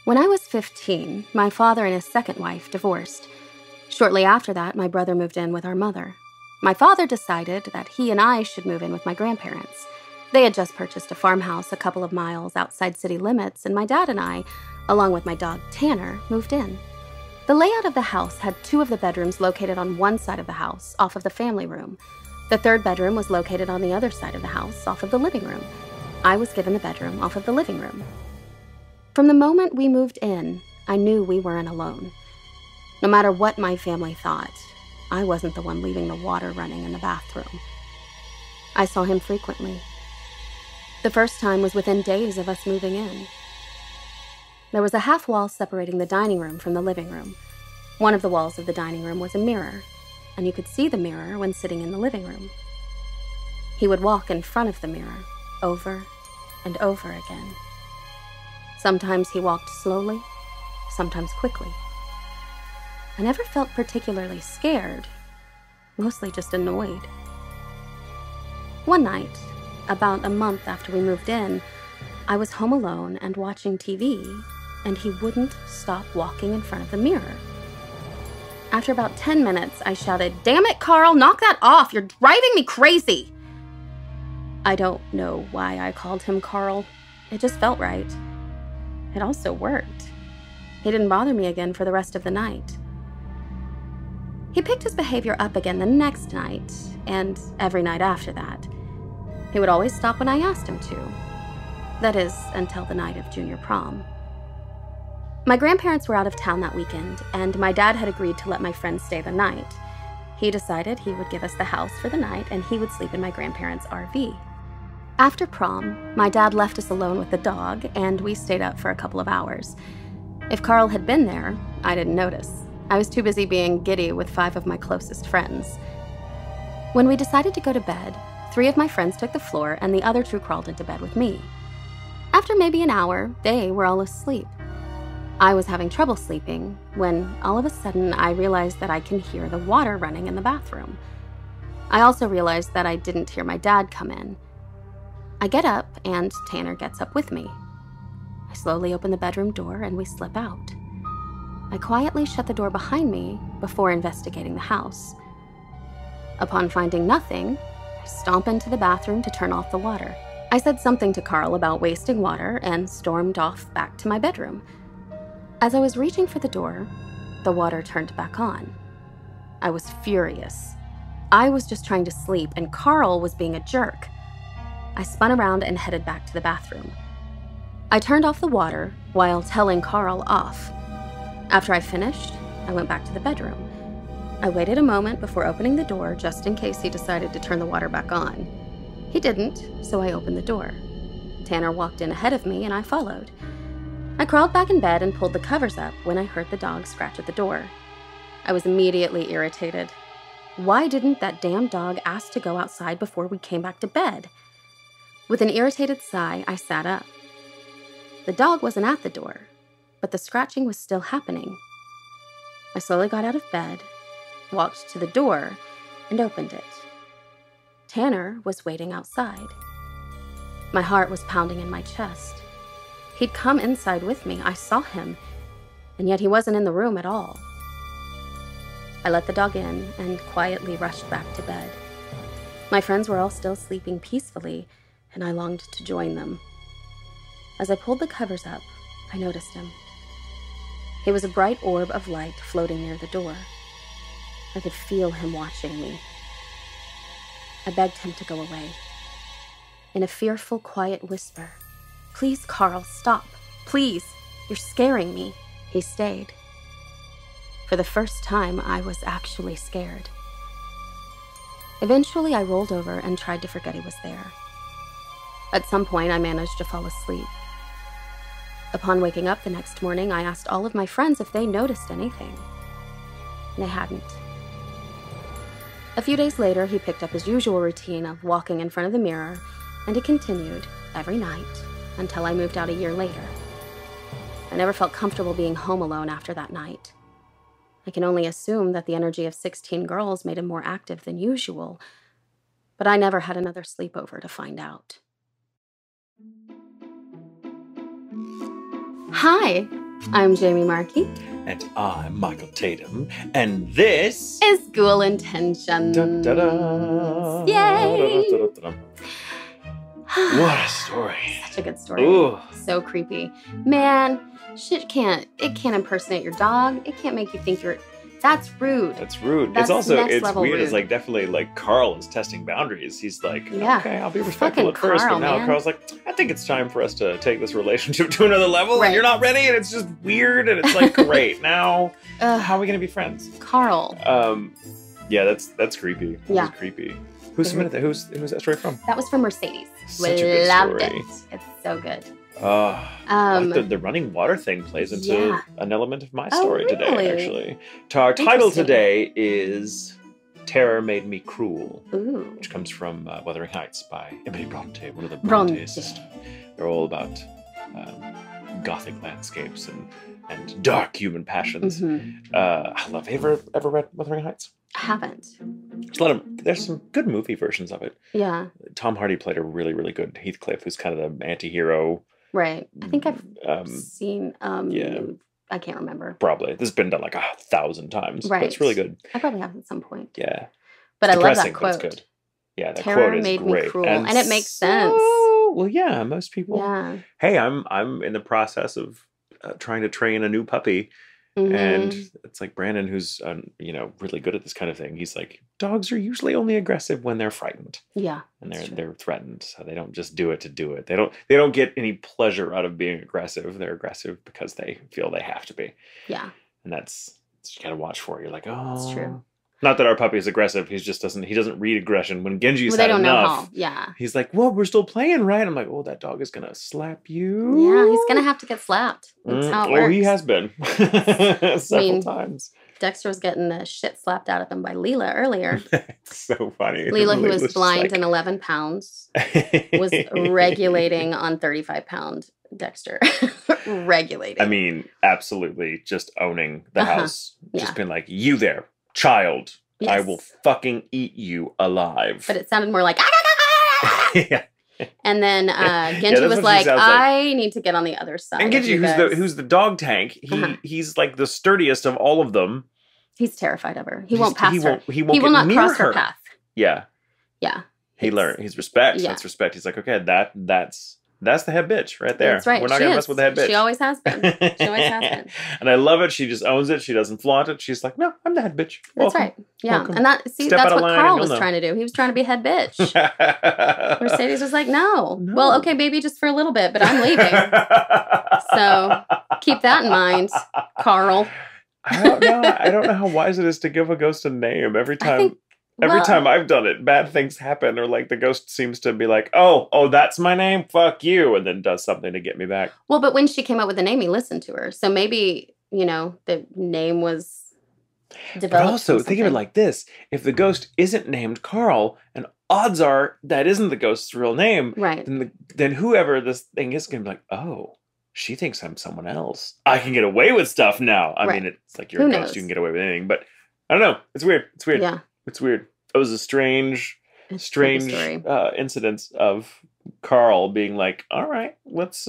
When I was 15, my father and his second wife divorced. Shortly after that, my brother moved in with our mother. My father decided that he and I should move in with my grandparents. They had just purchased a farmhouse a couple of miles outside city limits, and my dad and I, along with my dog Tanner, moved in. The layout of the house had two of the bedrooms located on one side of the house, off of the family room. The third bedroom was located on the other side of the house, off of the living room. I was given the bedroom off of the living room. From the moment we moved in, I knew we weren't alone. No matter what my family thought, I wasn't the one leaving the water running in the bathroom. I saw him frequently. The first time was within days of us moving in. There was a half wall separating the dining room from the living room. One of the walls of the dining room was a mirror, and you could see the mirror when sitting in the living room. He would walk in front of the mirror, over and over again. Sometimes he walked slowly, sometimes quickly. I never felt particularly scared, mostly just annoyed. One night, about a month after we moved in, I was home alone and watching TV, and he wouldn't stop walking in front of the mirror. After about 10 minutes, I shouted, "Damn it, Carl, knock that off! You're driving me crazy!" I don't know why I called him Carl. It just felt right. It also worked. He didn't bother me again for the rest of the night. He picked his behavior up again the next night, and every night after that. He would always stop when I asked him to. That is, until the night of junior prom. My grandparents were out of town that weekend, and my dad had agreed to let my friends stay the night. He decided he would give us the house for the night, and he would sleep in my grandparents' RV. After prom, my dad left us alone with the dog, and we stayed up for a couple of hours. If Carl had been there, I didn't notice. I was too busy being giddy with 5 of my closest friends. When we decided to go to bed, 3 of my friends took the floor, and the other 2 crawled into bed with me. After maybe an hour, they were all asleep. I was having trouble sleeping when, all of a sudden, I realized that I can hear the water running in the bathroom. I also realized that I didn't hear my dad come in. I get up, and Tanner gets up with me. I slowly open the bedroom door, and we slip out. I quietly shut the door behind me before investigating the house. Upon finding nothing, I stomp into the bathroom to turn off the water. I said something to Carl about wasting water and stormed off back to my bedroom. As I was reaching for the door, the water turned back on. I was furious. I was just trying to sleep, and Carl was being a jerk. I spun around and headed back to the bathroom. I turned off the water while telling Carl off. After I finished, I went back to the bedroom. I waited a moment before opening the door just in case he decided to turn the water back on. He didn't, so I opened the door. Tanner walked in ahead of me, and I followed. I crawled back in bed and pulled the covers up when I heard the dog scratch at the door. I was immediately irritated. Why didn't that damn dog ask to go outside before we came back to bed? With an irritated sigh, I sat up. The dog wasn't at the door, but the scratching was still happening. I slowly got out of bed, walked to the door, and opened it. Tanner was waiting outside. My heart was pounding in my chest. He'd come inside with me. I saw him, and yet he wasn't in the room at all. I let the dog in and quietly rushed back to bed. My friends were all still sleeping peacefully, and I longed to join them. As I pulled the covers up, I noticed him. He was a bright orb of light floating near the door. I could feel him watching me. I begged him to go away. In a fearful, quiet whisper, "Please, Carl, stop. Please, you're scaring me." He stayed. For the first time, I was actually scared. Eventually, I rolled over and tried to forget he was there. At some point, I managed to fall asleep. Upon waking up the next morning, I asked all of my friends if they noticed anything. They hadn't. A few days later, he picked up his usual routine of walking in front of the mirror, and it continued every night until I moved out a year later. I never felt comfortable being home alone after that night. I can only assume that the energy of 16 girls made him more active than usual, but I never had another sleepover to find out. Hi! I'm Jamie Markey. And I'm Michael Tatum. And this is Ghoul Intentions. Yay! What a story. Such a good story. Ooh. So creepy. Man, shit can't impersonate your dog. It can't make you think you're... That's rude. That's rude. That's it's next weird. Rude. It's like definitely like Carl is testing boundaries. He's like, yeah. Okay, I'll be respectful at first. Carl, but now man. Carl's like, I think it's time for us to take this relationship to another level. Right. And you're not ready. And it's just weird. And it's like, great. Now, how are we going to be friends? Carl. Yeah, that's creepy. Yeah. That's creepy. Who submitted that? Who's that story from? That was from Mercedes. Such a good Loved story. it. It's so good. Like the running water thing plays into an element of my story today, actually. Our title today is Terror Made Me Cruel, which comes from Wuthering Heights by Emily Bronte, one of the Brontes. They're all about gothic landscapes and dark human passions. I love. Have you ever read Wuthering Heights? I haven't. There's some good movie versions of it. Yeah. Tom Hardy played a really, really good Heathcliff, who's kind of the anti-hero. Right. I think I've seen, I can't remember. Probably. This has been done like 1,000 times. Right. But it's really good. I probably have at some point. Yeah. But it's I love that but quote. it's good. Yeah, that Terror quote is made great. me cruel. And it makes sense. Well, yeah, most people. Yeah. Hey, I'm in the process of trying to train a new puppy. And it's like Brandon, who's really good at this kind of thing. He's like, dogs are usually only aggressive when they're frightened. Yeah, and they're threatened. So they don't just do it to do it. They don't get any pleasure out of being aggressive. They're aggressive because they feel they have to be. Yeah, and you gotta watch for it. You're like, oh, that's true. Not that our puppy is aggressive. He doesn't read aggression. When Genji's had enough, know how. Yeah, he's like, well, we're still playing, right? I'm like, oh, that dog is gonna slap you. Yeah, he's gonna have to get slapped. That's how it works. Oh, he has been several times. Dexter was getting the shit slapped out of him by Leela earlier. It's so funny. Leela, who was blind and 11 pounds, was regulating on 35-pound Dexter. Regulating. I mean, absolutely just owning the house. Just being like, you there, child. Yes. I will fucking eat you alive. But it sounded more like, yeah. And then Genji was like, I need to get on the other side. And Genji, who's the dog tank, he's like the sturdiest of all of them. He's terrified of her. He won't pass her. He will not cross her path. Yeah. Yeah. He learned. He's respect. Yeah. That's respect. He's like, okay, that's the head bitch right there. That's right. We're not going to mess with the head bitch. She always has been. She always has been. And I love it. She just owns it. She doesn't flaunt it. She's like, no, I'm the head bitch. Welcome. That's right. Yeah. Welcome. And that's what Carl was trying to do. He was trying to be head bitch. Mercedes was like, no. Well, okay, baby, just for a little bit, but I'm leaving. So keep that in mind, Carl. I don't know how wise it is to give a ghost a name every time. Every time I've done it, bad things happen, or like the ghost seems to be like, oh, that's my name, fuck you, and then does something to get me back. Well, but when she came up with the name, he listened to her. So maybe, the name was developed. But also, think of it like this. If the ghost isn't named Carl, and odds are that isn't the ghost's real name, right? Then whoever this thing is going to be like, oh, she thinks I'm someone else. I can get away with stuff now. I mean, it's like you're a ghost, you can get away with anything. But I don't know. It's weird. Yeah. It's weird. It was a strange incident of Carl being like, all right, let's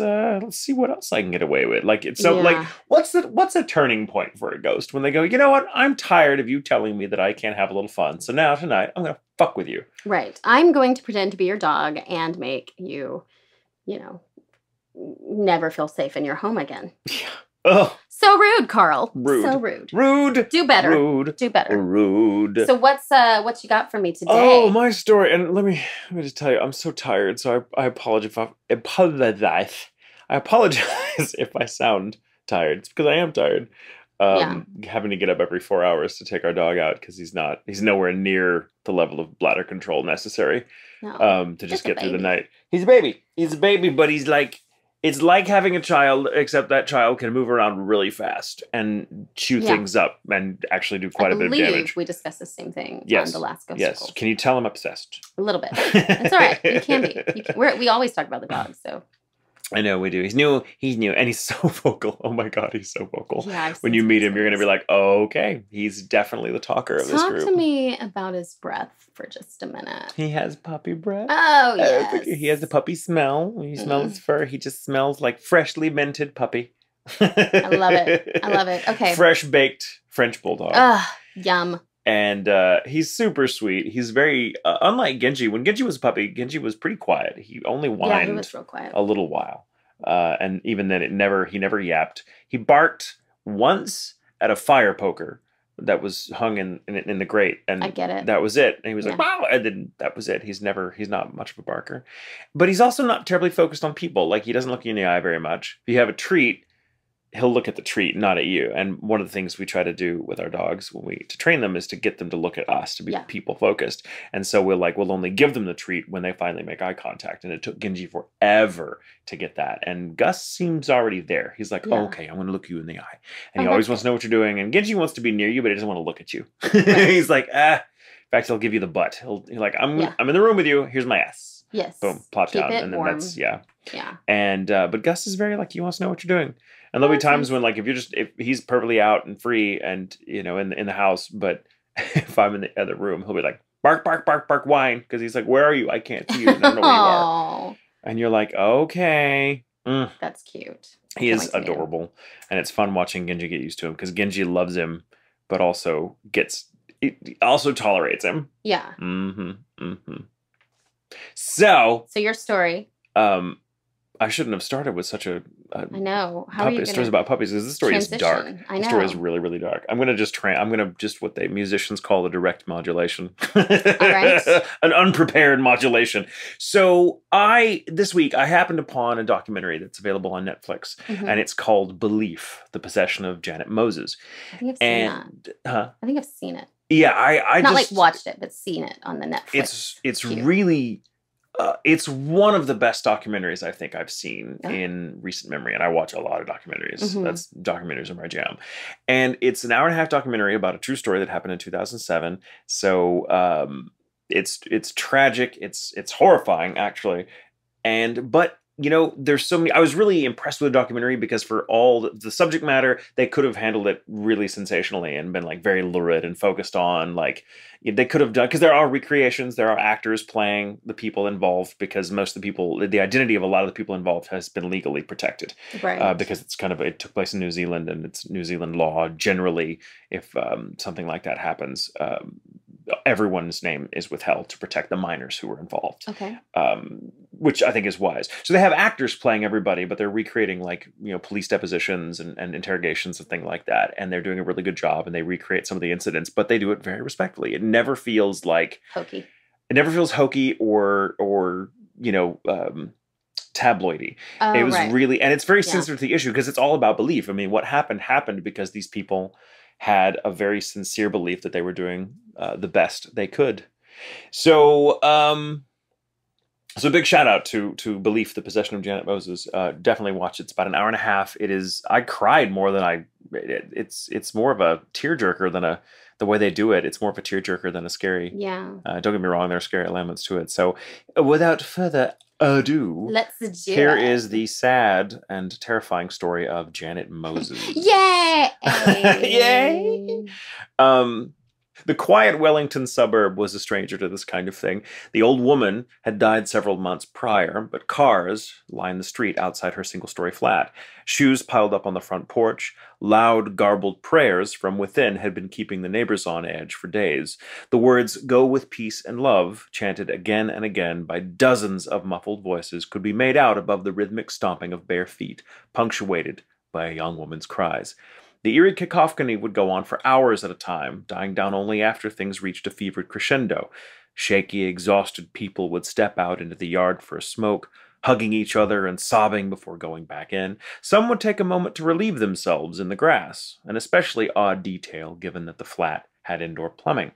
see what else I can get away with. Like, it's so like, what's a turning point for a ghost when they go, you know what? I'm tired of you telling me that I can't have a little fun. So now tonight I'm going to fuck with you. Right. I'm going to pretend to be your dog and make you, never feel safe in your home again. Yeah. Oh. So rude, Carl. Rude. So rude. Rude. Do better. Rude. Do better. Rude. So what you got for me today? Oh, my story. And let me just tell you, I'm so tired, so I apologize. I apologize if I sound tired. It's because I am tired. Having to get up every 4 hours to take our dog out because he's nowhere near the level of bladder control necessary to just get through the night. He's a baby, but he's like, it's like having a child, except that child can move around really fast and chew things up and actually do quite a bit of damage. We discussed the same thing on the last Ghost Yes. Can you tell I'm obsessed? A little bit. It's all right. You can be. We always talk about the dogs, so. I know we do. He's new, and he's so vocal. Oh my God, he's so vocal. Yeah, when you meet him, you're going to be like, oh, okay, he's definitely the talker of this group. Talk to me about his breath for just a minute. He has puppy breath. Oh, yes. He has a puppy smell. When you smell his fur, he just smells like freshly minted puppy. I love it. I love it. Okay. Fresh baked French bulldog. Ugh, yum. And he's super sweet. He's very unlike Genji. When Genji was a puppy, Genji was pretty quiet. He only whined he was real quiet. a little while, and even then, he never yapped. He barked once at a fire poker that was hung in the grate, and I get it. That was it. And he was like, "Wow!" And then that was it. He's not much of a barker, but he's also not terribly focused on people. Like, he doesn't look you in the eye very much. If you have a treat, he'll look at the treat, not at you. And one of the things we try to do with our dogs to train them is to get them to look at us, to be people focused. And so we'll only give them the treat when they finally make eye contact. And it took Genji forever to get that. And Gus seems already there. He's like, oh, okay, I'm going to look you in the eye. And he always wants to know what you're doing. And Genji wants to be near you, but he doesn't want to look at you. Right. He's like, In fact, he'll give you the butt. He's like, I'm in the room with you. Here's my ass. Yes. Boom, plop down. And then warm. that's, Yeah. And, but Gus is very he wants to know what you're doing. And there'll be times when, if he's perfectly out and free and, in the house, but if I'm in the other room, he'll be like, bark, bark, bark, bark, whine. Because he's like, where are you? I can't see you. I don't know where you are. And you're like, okay. That's cute. He is adorable. And it's fun watching Genji get used to him because Genji loves him, but also tolerates him. Yeah. So your story. I shouldn't have started with such a I know. How are you stories about puppies, because this story is dark. I know. The story is really, really dark. I'm gonna just what the musicians call a direct modulation. All right. An unprepared modulation. So this week I happened upon a documentary that's available on Netflix, and it's called Belief: The Possession of Janet Moses. I think I've seen that. Huh? I think I've seen it. Yeah, I not just watched it, but seen it on the Netflix. It's really. It's one of the best documentaries I think I've seen in recent memory, and I watch a lot of documentaries. Documentaries are my jam, and it's an 1.5-hour documentary about a true story that happened in 2007. So it's tragic, it's horrifying actually, but there's so many. I was really impressed with the documentary because for all the subject matter, they could have handled it really sensationally and been very lurid and focused on they could have done, because there are recreations, there are actors playing the people involved, because most of the identity of a lot of the people involved has been legally protected, right? Because it took place in New Zealand, and it's New Zealand law generally. If something like that happens, everyone's name is withheld to protect the minors who were involved. Okay. Which I think is wise. So they have actors playing everybody, but they're recreating police depositions and interrogations and things like that. And they're doing a really good job, and they recreate some of the incidents, but they do it very respectfully. It never feels hokey. It never feels hokey or tabloidy. It was really, and it's very sensitive to the issue because it's all about belief. I mean, what happened because these people had a very sincere belief that they were doing the best they could. So, so big shout out to Belief: The Possession of Janet Moses. Definitely watch it. It's about 1.5 hours. It is. I cried more than it's more of a tearjerker than the way they do it. It's more of a tearjerker than a scary. Yeah. Don't get me wrong. There are scary elements to it. So, without further ado, let's do here is the sad and terrifying story of Janet Moses. Yay! Yay! The quiet Wellington suburb was a stranger to this kind of thing. The old woman had died several months prior, but cars lined the street outside her single-story flat. Shoes piled up on the front porch. Loud, garbled prayers from within had been keeping the neighbors on edge for days. The words, "Go with peace and love," chanted again and again by dozens of muffled voices, could be made out above the rhythmic stomping of bare feet, punctuated by a young woman's cries. The eerie cacophony would go on for hours at a time, dying down only after things reached a fevered crescendo. Shaky, exhausted people would step out into the yard for a smoke, hugging each other and sobbing before going back in. Some would take a moment to relieve themselves in the grass, an especially odd detail given that the flat had indoor plumbing.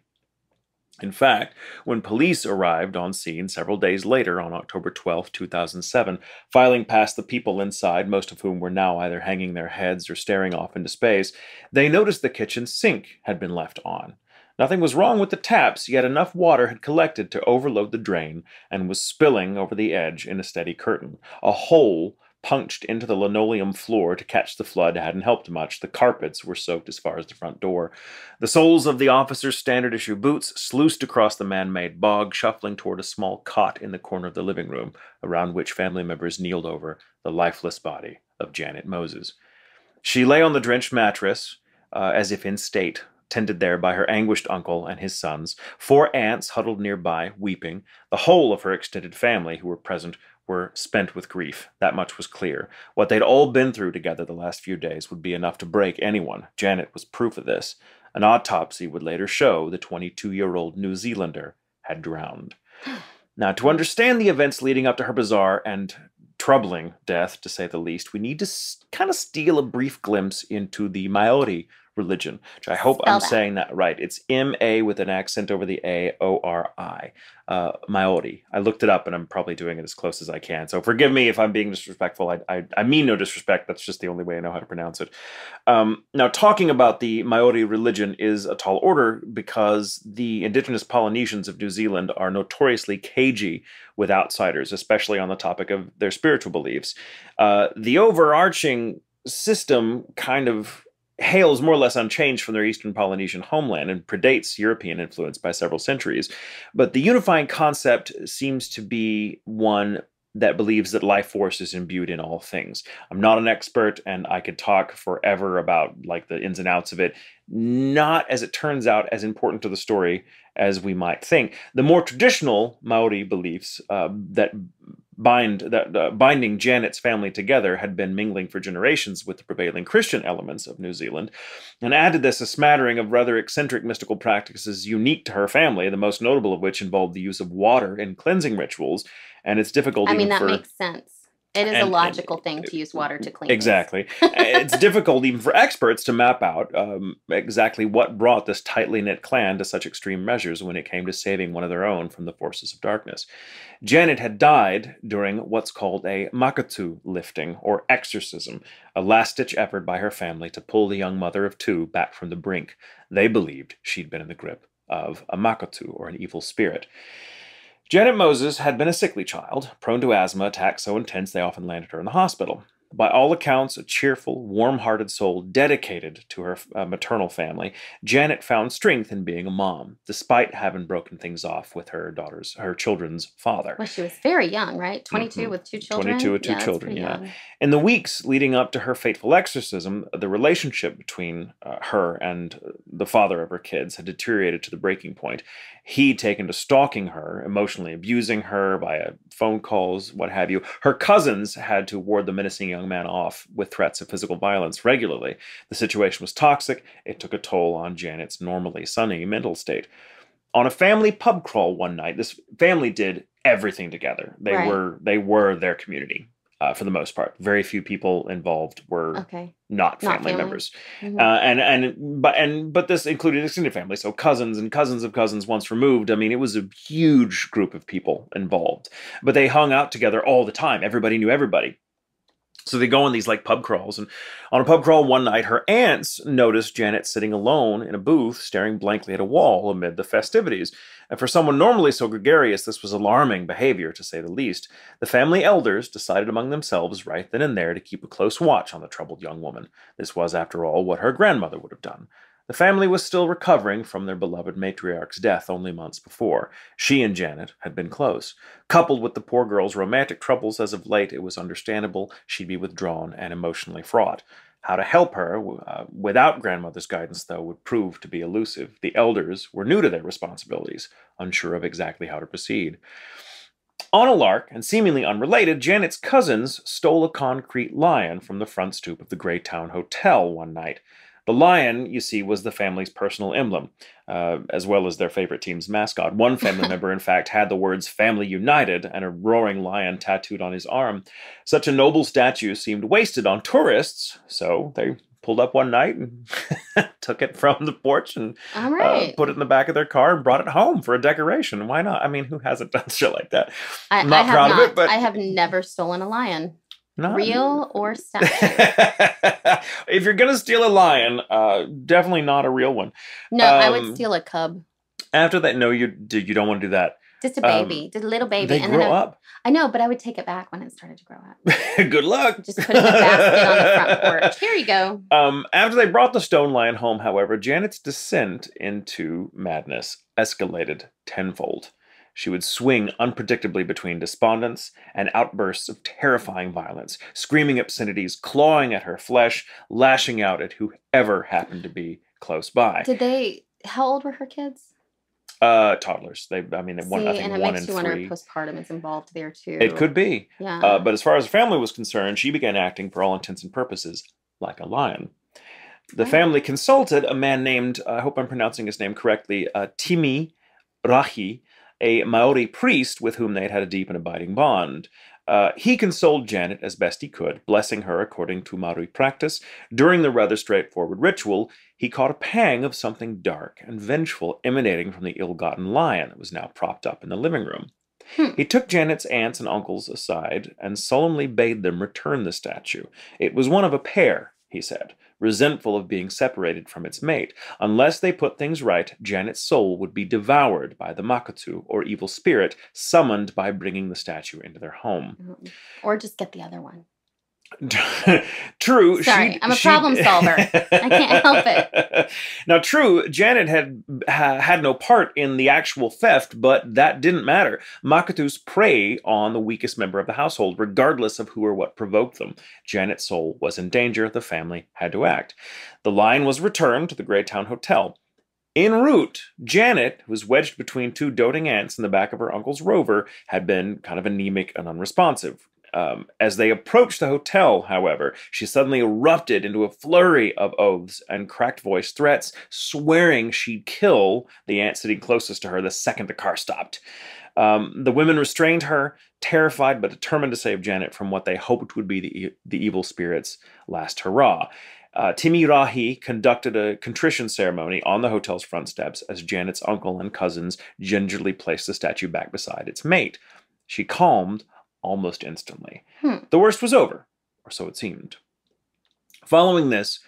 In fact, when police arrived on scene several days later on October 12, 2007, filing past the people inside, most of whom were now either hanging their heads or staring off into space, they noticed the kitchen sink had been left on. Nothing was wrong with the taps, yet enough water had collected to overload the drain and was spilling over the edge in a steady curtain. A hole punched into the linoleum floor to catch the flood hadn't helped much. The carpets were soaked as far as the front door. The soles of the officers' standard-issue boots sluiced across the man-made bog, shuffling toward a small cot in the corner of the living room, around which family members kneeled over the lifeless body of Janet Moses. She lay on the drenched mattress, as if in state, tended there by her anguished uncle and his sons. 4 aunts huddled nearby, weeping. The whole of her extended family who were present were spent with grief. That much was clear. What they'd all been through together the last few days would be enough to break anyone. Janet was proof of this. An autopsy would later show the 22-year-old New Zealander had drowned. Now, to understand the events leading up to her bizarre and troubling death, to say the least, we need to kind of steal a brief glimpse into the Maori religion, which I hope I'm saying that right. It's M-A with an accent over the A, O-R-I. Maori. I looked it up, and I'm probably doing it as close as I can. So forgive me if I'm being disrespectful. I mean no disrespect. That's just the only way I know how to pronounce it. Now, talking about the Maori religion is a tall order because the indigenous Polynesians of New Zealand are notoriously cagey with outsiders, especially on the topic of their spiritual beliefs. The overarching system kind of hails more or less unchanged from their eastern Polynesian homeland and predates European influence by several centuries. But the unifying concept seems to be one that believes that life force is imbued in all things. I'm not an expert, and I could talk forever about like the ins and outs of it. Not, as it turns out, as important to the story as we might think. The more traditional Maori beliefs binding Janet's family together had been mingling for generations with the prevailing Christian elements of New Zealand, and added this a smattering of rather eccentric mystical practices unique to her family, the most notable of which involved the use of water in cleansing rituals, and it's difficult. I mean, that makes sense. It is a logical thing to use water to clean. Exactly. It's difficult even for experts to map out exactly what brought this tightly knit clan to such extreme measures when it came to saving one of their own from the forces of darkness. Janet had died during what's called a makatu lifting, or exorcism, a last-ditch effort by her family to pull the young mother of 2 back from the brink. They believed she'd been in the grip of a makatu, or an evil spirit. Janet Moses had been a sickly child, prone to asthma attacks so intense they often landed her in the hospital. By all accounts, a cheerful, warm-hearted soul dedicated to her maternal family, Janet found strength in being a mom, despite having broken things off with her children's father. Well, she was very young, right? 22 with 2 children? 22 with 2 children, yeah. In the weeks leading up to her fateful exorcism, the relationship between her and the father of her kids had deteriorated to the breaking point. He'd taken to stalking her, emotionally abusing her via phone calls, what have you. Her cousins had to ward the menacing young man off with threats of physical violence regularly. The situation was toxic. It took a toll on Janet's normally sunny mental state. On a family pub crawl one night, this family did everything together. They were their community. For the most part, very few people involved were not family members, but this included extended family, so cousins and cousins of cousins once removed. I mean, it was a huge group of people involved, but they hung out together all the time. Everybody knew everybody. So they go on these like pub crawls, and on a pub crawl one night, her aunts noticed Janet sitting alone in a booth, staring blankly at a wall amid the festivities. And for someone normally so gregarious, this was alarming behavior, to say the least. The family elders decided among themselves right then and there to keep a close watch on the troubled young woman. This was, after all, what her grandmother would have done. The family was still recovering from their beloved matriarch's death only months before. She and Janet had been close. Coupled with the poor girl's romantic troubles as of late, it was understandable she'd be withdrawn and emotionally fraught. How to help her without grandmother's guidance, though, would prove to be elusive. The elders were new to their responsibilities, unsure of exactly how to proceed. On a lark, and seemingly unrelated, Janet's cousins stole a concrete lion from the front stoop of the Greytown Hotel one night. The lion, you see, was the family's personal emblem, as well as their favorite team's mascot. One family member, in fact, had the words "Family United" and a roaring lion tattooed on his arm. Such a noble statue seemed wasted on tourists, so they pulled up one night and took it from the porch and put it in the back of their car and brought it home for a decoration. Why not? I mean, who hasn't done shit like that? I'm not proud of it, but I have never stolen a lion. Real or statue? If you're going to steal a lion, definitely not a real one. No, I would steal a cub. After that, no, you don't want to do that. Just a baby. Just a little baby. They grow up. I know, but I would take it back when it started to grow up. Good luck. Just put it in a basket on the front porch. Here you go. After they brought the stone lion home, however, Janet's descent into madness escalated tenfold. She would swing unpredictably between despondence and outbursts of terrifying violence, screaming obscenities, clawing at her flesh, lashing out at whoever happened to be close by. How old were her kids? Toddlers. I think and it 1 makes and you wonder 3. if postpartum is involved there too. It could be. Yeah. But as far as the family was concerned, she began acting, for all intents and purposes, like a lion. The family consulted a man named, I hope I'm pronouncing his name correctly, Timi Rahi, a Maori priest with whom they had had a deep and abiding bond. He consoled Janet as best he could, blessing her according to Maori practice. During the rather straightforward ritual, he caught a pang of something dark and vengeful emanating from the ill-gotten lion that was now propped up in the living room. He took Janet's aunts and uncles aside and solemnly bade them return the statue. It was one of a pair, he said, resentful of being separated from its mate. Unless they put things right, Janet's soul would be devoured by the Makatu, or evil spirit, summoned by bringing the statue into their home. Or just get the other one. True. Sorry, I'm a problem solver. I can't help it. Now, true, Janet had no part in the actual theft, but that didn't matter. Makatus prey on the weakest member of the household, regardless of who or what provoked them. Janet's soul was in danger. The family had to act. The lion was returned to the Greytown Hotel. En route, Janet, who was wedged between two doting aunts in the back of her uncle's Rover, had been kind of anemic and unresponsive. As they approached the hotel, however, she suddenly erupted into a flurry of oaths and cracked-voiced threats, swearing she'd kill the aunt sitting closest to her the second the car stopped. The women restrained her, terrified but determined to save Janet from what they hoped would be the evil spirit's last hurrah. Timi Rahi conducted a contrition ceremony on the hotel's front steps as Janet's uncle and cousins gingerly placed the statue back beside its mate. She calmed almost instantly. The worst was over, or so it seemed. Following this,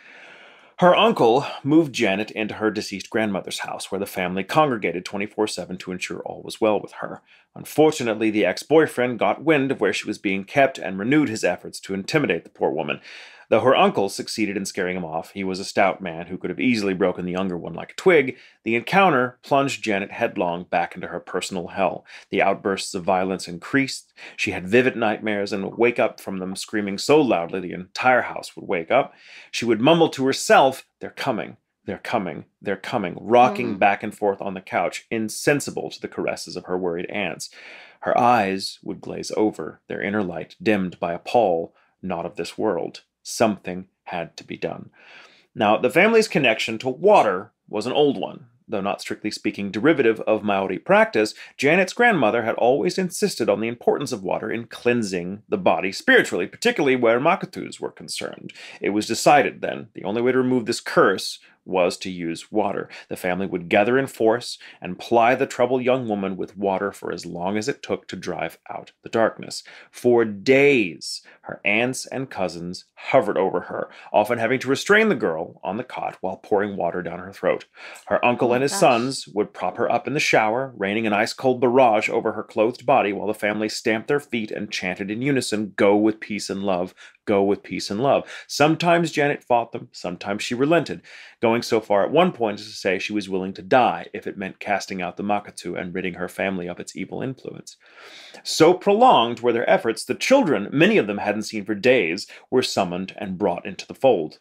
her uncle moved Janet into her deceased grandmother's house, where the family congregated 24/7 to ensure all was well with her. Unfortunately, the ex-boyfriend got wind of where she was being kept and renewed his efforts to intimidate the poor woman. Though her uncle succeeded in scaring him off, he was a stout man who could have easily broken the younger one like a twig. The encounter plunged Janet headlong back into her personal hell. The outbursts of violence increased. She had vivid nightmares and would wake up from them screaming so loudly the entire house would wake up. She would mumble to herself, "They're coming. They're coming, they're coming," rocking back and forth on the couch, insensible to the caresses of her worried aunts. Her eyes would glaze over, their inner light dimmed by a pall not of this world. Something had to be done. Now, the family's connection to water was an old one. Though not strictly speaking derivative of Maori practice, Janet's grandmother had always insisted on the importance of water in cleansing the body spiritually, particularly where Makatus were concerned. It was decided then the only way to remove this curse was to use water. The family would gather in force and ply the troubled young woman with water for as long as it took to drive out the darkness. For days, her aunts and cousins hovered over her, often having to restrain the girl on the cot while pouring water down her throat. Her uncle and his sons would prop her up in the shower, raining an ice-cold barrage over her clothed body while the family stamped their feet and chanted in unison, "Go with peace and love. Go with peace and love." Sometimes Janet fought them, sometimes she relented, going so far at one point as to say she was willing to die if it meant casting out the Makatu and ridding her family of its evil influence. So prolonged were their efforts, the children, many of them hadn't seen for days, were summoned and brought into the fold.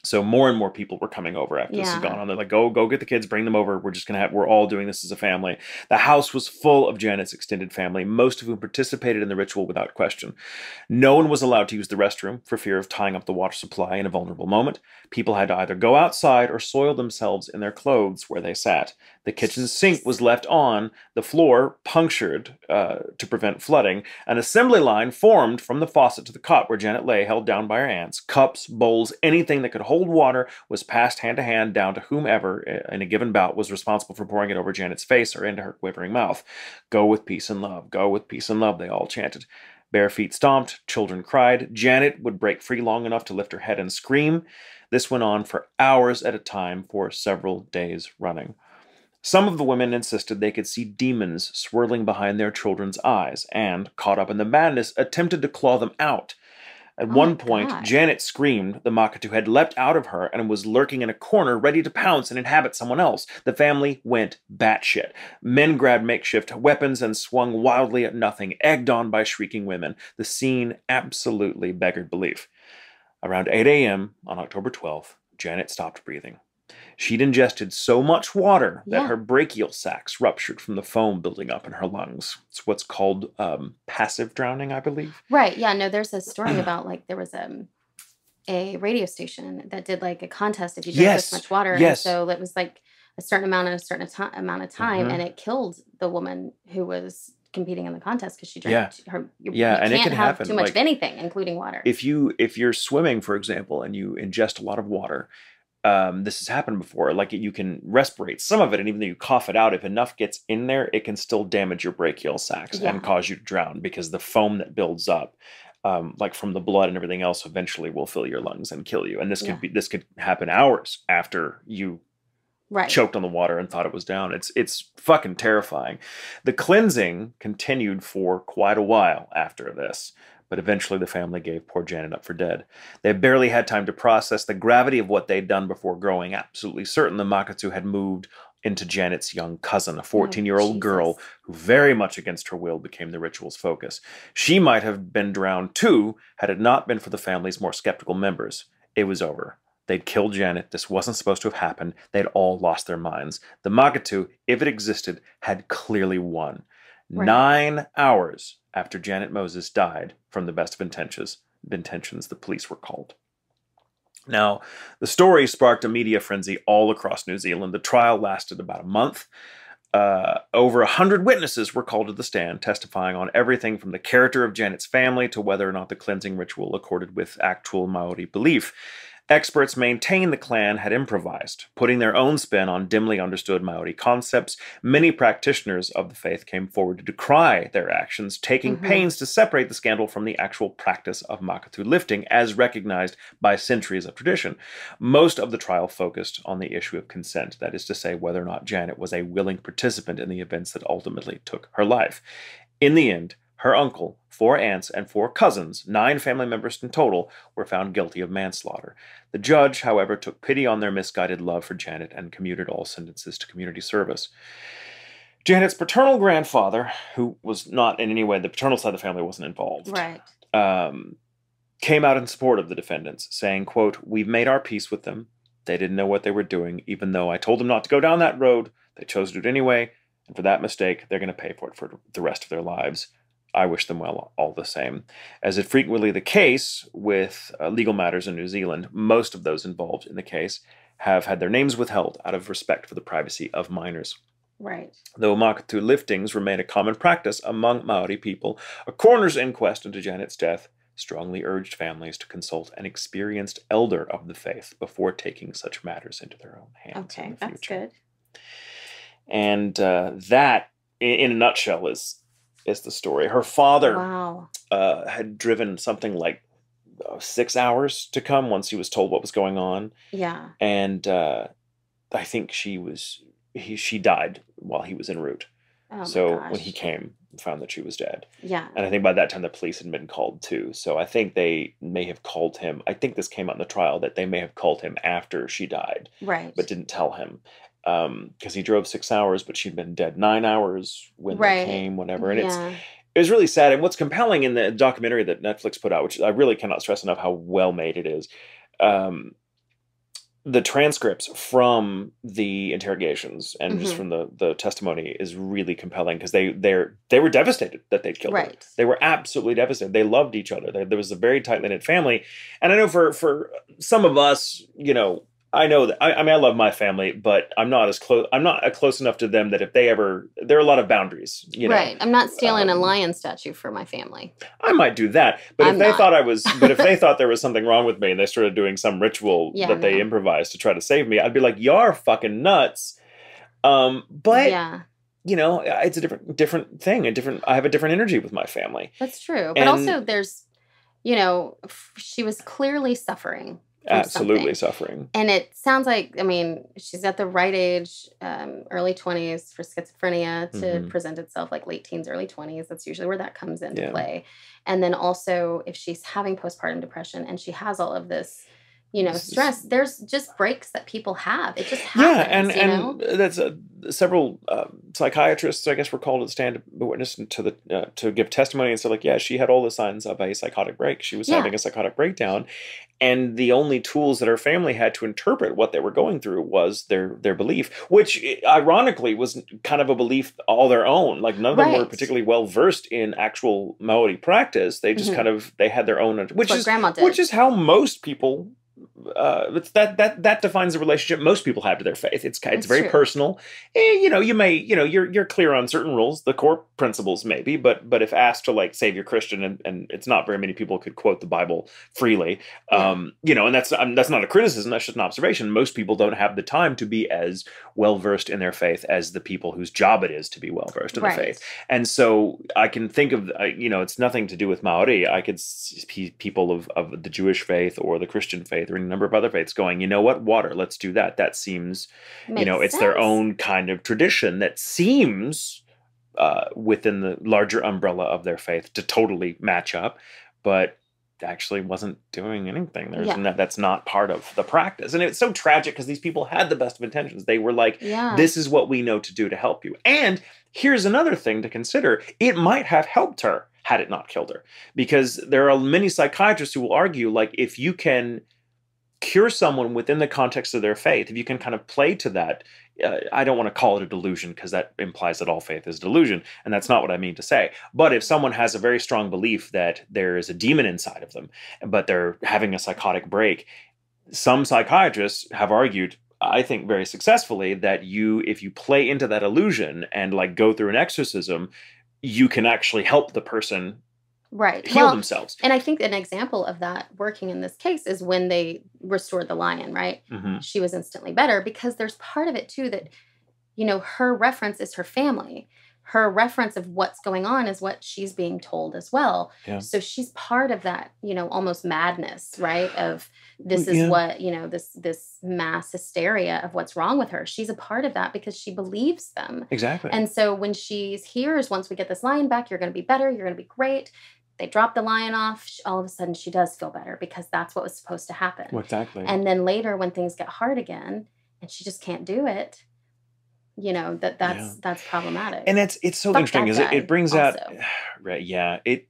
So more and more people were coming over after this had gone on. They're like, go get the kids, bring them over. We're all doing this as a family. The house was full of Janet's extended family, most of whom participated in the ritual without question. No one was allowed to use the restroom for fear of tying up the water supply in a vulnerable moment. People had to either go outside or soil themselves in their clothes where they sat. The kitchen sink was left on, the floor punctured to prevent flooding. An assembly line formed from the faucet to the cot where Janet lay, held down by her aunts. Cups, bowls, anything that could hold water was passed hand to hand down to whomever in a given bout was responsible for pouring it over Janet's face or into her quivering mouth. "Go with peace and love, go with peace and love," they all chanted. Bare feet stomped, children cried. Janet would break free long enough to lift her head and scream. This went on for hours at a time for several days running. Some of the women insisted they could see demons swirling behind their children's eyes and, caught up in the madness, attempted to claw them out. At one point, Janet screamed the Makatu had leapt out of her and was lurking in a corner, ready to pounce and inhabit someone else. The family went batshit. Men grabbed makeshift weapons and swung wildly at nothing, egged on by shrieking women. The scene absolutely beggared belief. Around 8 a.m. on October 12th, Janet stopped breathing. She'd ingested so much water that her brachial sacs ruptured from the foam building up in her lungs. It's what's called passive drowning, I believe. Right. Yeah. No, there's a story about, like, there was a radio station that did, like, a contest if you drink this much water. And so it was, like, a certain amount of time, and it killed the woman who was competing in the contest because she drank you and it can have happen too much of anything, including water. If you're swimming, for example, and you ingest a lot of water, this has happened before. Like, you can respirate some of it, and even though you cough it out, if enough gets in there, it can still damage your brachial sacs and cause you to drown, because the foam that builds up, like from the blood and everything else, eventually will fill your lungs and kill you. And this could happen hours after you choked on the water and thought it was down. It's fucking terrifying. The cleansing continued for quite a while after this, but eventually the family gave poor Janet up for dead. They barely had time to process the gravity of what they'd done before growing absolutely certain the Makatu had moved into Janet's young cousin, a 14-year-old girl who, very much against her will, became the ritual's focus. She might have been drowned too, had it not been for the family's more skeptical members. It was over. They'd killed Janet. This wasn't supposed to have happened. They'd all lost their minds. The Makatu, if it existed, had clearly won. 9 hours after Janet Moses died, from the best of intentions, the police were called. Now, the story sparked a media frenzy all across New Zealand. The trial lasted about a month. Over 100 witnesses were called to the stand, testifying on everything from the character of Janet's family to whether or not the cleansing ritual accorded with actual Maori belief. Experts maintain the clan had improvised, putting their own spin on dimly understood Maori concepts. Many practitioners of the faith came forward to decry their actions, taking pains to separate the scandal from the actual practice of Makatu lifting, as recognized by centuries of tradition. Most of the trial focused on the issue of consent, that is to say, whether or not Janet was a willing participant in the events that ultimately took her life. In the end, her uncle, 4 aunts, and 4 cousins, 9 family members in total, were found guilty of manslaughter. The judge, however, took pity on their misguided love for Janet and commuted all sentences to community service. Janet's paternal grandfather, who was not in any way, the paternal side of the family wasn't involved, came out in support of the defendants, saying, quote, "We've made our peace with them. They didn't know what they were doing. Even though I told them not to go down that road, they chose to do it anyway, and for that mistake, they're going to pay for it for the rest of their lives. I wish them well all the same." As is frequently the case with legal matters in New Zealand, most of those involved in the case have had their names withheld out of respect for the privacy of minors. Right. Though Makatu liftings remain a common practice among Maori people, a coroner's inquest into Janet's death strongly urged families to consult an experienced elder of the faith before taking such matters into their own hands in the future. That's good. And that, in a nutshell, is the story. Her father had driven something like 6 hours to come once he was told what was going on. Yeah. And I think she died while he was en route. Oh so when he came, found that she was dead. Yeah. And I think by that time the police had been called too. So I think they may have called him. I think this came out in the trial that they may have called him after she died. Right. But didn't tell him. Because he drove 6 hours, but she'd been dead 9 hours when they came, whatever. And it was really sad. And what's compelling in the documentary that Netflix put out, which I really cannot stress enough how well made it is, the transcripts from the interrogations and just from the testimony is really compelling, because they were devastated that they'd killed her. They were absolutely devastated. They loved each other. There was a very tight-knit family. And I know for some of us, you know, I know that I mean, I love my family, but I'm not as close. I'm not close enough to them that if they ever, there are a lot of boundaries, you know. Right. I'm not stealing a lion statue for my family. I might do that, but if they thought if they thought there was something wrong with me and they started doing some ritual that they improvised to try to save me, I'd be like, "You're fucking nuts." But you know, it's a different thing. I have a different energy with my family. That's true, but also there's, you know, she was clearly suffering. absolutely something. suffering. And it sounds like, I mean, she's at the right age, early 20s for schizophrenia to present itself, like late teens, early 20s. That's usually where that comes into play. And then also if she's having postpartum depression and she has all of this, stress, there's just breaks that people have. It just happens, and that's several psychiatrists, I guess, were called to the stand to witness to give testimony and said, like, yeah, she had all the signs of a psychotic break. She was having a psychotic breakdown. And the only tools that her family had to interpret what they were going through was their belief, which ironically was kind of a belief all their own. Like none of them were particularly well versed in actual Maori practice. They just they had their own, which is how most people. That defines the relationship most people have to their faith. It's very true. Personal. You may you're clear on certain rules, the core principles maybe, but if asked to like save your Christian, and it's not very many people could quote the Bible freely. And that's not a criticism. That's just an observation. Most people don't have the time to be as well versed in their faith as the people whose job it is to be well versed in their faith. And so I can think of it's nothing to do with Maori. I could see people of the Jewish faith or the Christian faith or any number of other faiths going, you know what, water, let's do that. That seems, it's sense. Their own kind of tradition that seems within the larger umbrella of their faith to totally match up, but actually wasn't doing anything. That's not part of the practice. And it's so tragic because these people had the best of intentions. They were like, this is what we know to do to help you. And here's another thing to consider. It might have helped her had it not killed her. Because there are many psychiatrists who will argue, like, if you can cure someone within the context of their faith, if you can kind of play to that, I don't want to call it a delusion because that implies that all faith is delusion, and that's not what I mean to say. But if someone has a very strong belief that there is a demon inside of them, but they're having a psychotic break, some psychiatrists have argued, I think very successfully, that if you play into that illusion and like go through an exorcism, you can actually help the person heal themselves. And I think an example of that working in this case is when they restored the lion, right? She was instantly better because there's part of it too that, her reference is her family. Her reference of what's going on is what she's being told as well. Yeah. So she's part of that, almost madness, right? Of this is what, this mass hysteria of what's wrong with her. She's a part of that because she believes them. Exactly. And so when she hears, once we get this lion back, you're going to be better. You're going to be great. They drop the lion off. All of a sudden, she does feel better because that's what was supposed to happen. Well, exactly. And then later, when things get hard again, and she just can't do it, that's problematic. And it's so interesting because it brings out, right? Yeah, it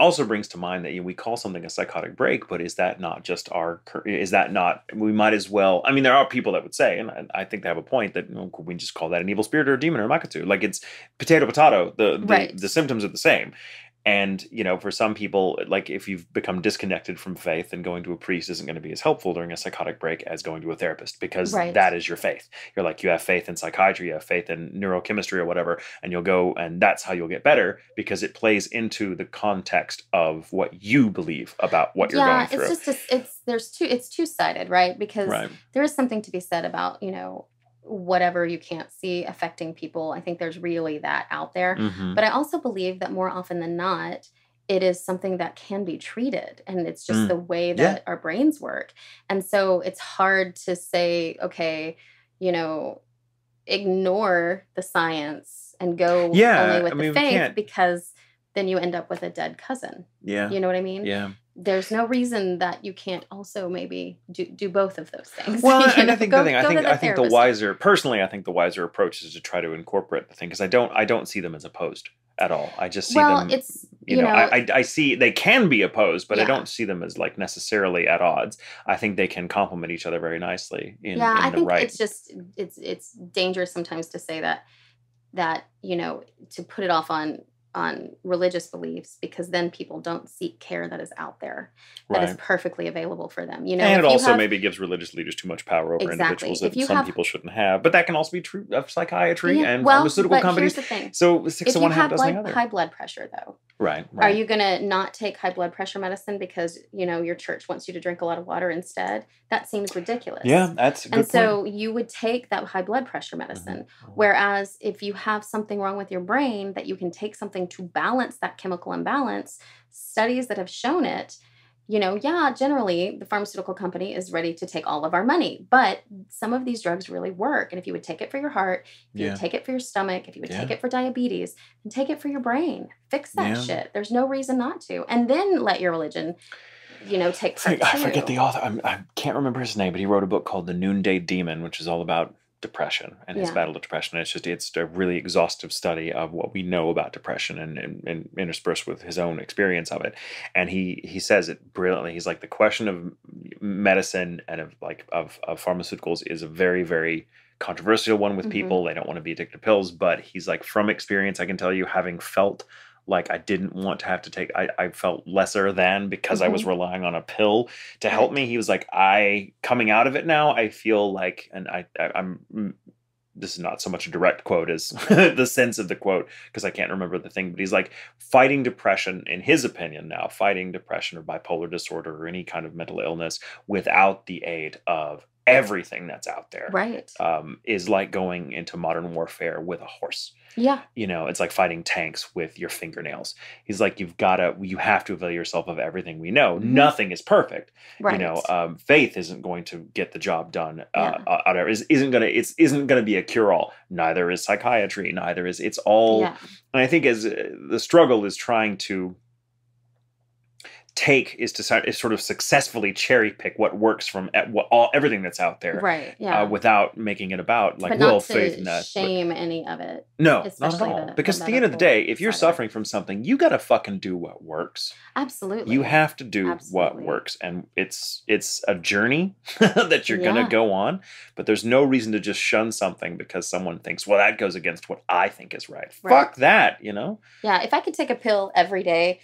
also brings to mind that we call something a psychotic break, but is that not just we might as well? I mean, there are people that would say, and I think they have a point, that we just call that an evil spirit or a demon or a makatu. Like it's potato. The symptoms are the same. And, for some people, like if you've become disconnected from faith, then going to a priest isn't going to be as helpful during a psychotic break as going to a therapist because that is your faith. You're like, you have faith in psychiatry, you have faith in neurochemistry or whatever, and you'll go and that's how you'll get better because it plays into the context of what you believe about what you're going through. It's two-sided, right? Because there is something to be said about, whatever you can't see affecting people. I think there's really that out there. But I also believe that more often than not, it is something that can be treated. And it's just the way that our brains work. And so it's hard to say, okay, ignore the science and go only with the faith because then you end up with a dead cousin. Yeah. You know what I mean? Yeah. There's no reason that you can't also maybe do both of those things. Well, and I think the wiser approach is to try to incorporate the thing because I don't see them as opposed at all. I just see them. It's I see they can be opposed, but I don't see them as like necessarily at odds. I think they can complement each other very nicely. I think it's just it's dangerous sometimes to say that to put it off on religious beliefs because then people don't seek care that is out there that is perfectly available for them. And it also maybe gives religious leaders too much power over individuals that some people shouldn't have. But that can also be true of psychiatry and pharmaceutical companies. Here's the thing. So 6 of one, half dozen of the other. High blood pressure, though. Right. Are you going to not take high blood pressure medicine because, your church wants you to drink a lot of water instead? That seems ridiculous. Yeah, that's a good point. So you would take that high blood pressure medicine. Whereas if you have something wrong with your brain that you can take something to balance that chemical imbalance, studies that have shown it, Yeah, generally the pharmaceutical company is ready to take all of our money, but some of these drugs really work. And if you would take it for your heart, if you would take it for your stomach, if you would take it for diabetes, then take it for your brain. Fix that shit. There's no reason not to. And then let your religion, take part I forget the author. I can't remember his name, but he wrote a book called The Noonday Demon, which is all about depression and his battle with depression. It's a really exhaustive study of what we know about depression and interspersed with his own experience of it. And he says it brilliantly. He's like, the question of medicine and of pharmaceuticals is a very, very controversial one with people. They don't want to be addicted to pills, but he's like, from experience, I can tell you, having felt like I didn't want to have to take, I felt lesser than because I was relying on a pill to help me. He was like, coming out of it now, I feel like, and I'm, this is not so much a direct quote as the sense of the quote, because I can't remember the thing, but he's like, fighting depression, in his opinion now, fighting depression or bipolar disorder or any kind of mental illness without the aid of everything that's out there, is like going into modern warfare with a horse. Yeah. It's like fighting tanks with your fingernails. He's like, you have to avail yourself of everything we know. Nothing is perfect. Right. Faith isn't going to get the job done. Isn't going to be a cure-all. Neither is psychiatry. Neither is, it's all. Yeah. And I think as the struggle is trying to sort of successfully cherry pick what works from everything that's out there, right? Yeah, without making it about like faith in that. Shame any of it. No, not at all. Because at the end of the day, if you're suffering from something, you got to fucking do what works. Absolutely, you have to do what works, and it's a journey that you're gonna go on. But there's no reason to just shun something because someone thinks, well, that goes against what I think is right. Fuck that, Yeah, if I could take a pill every day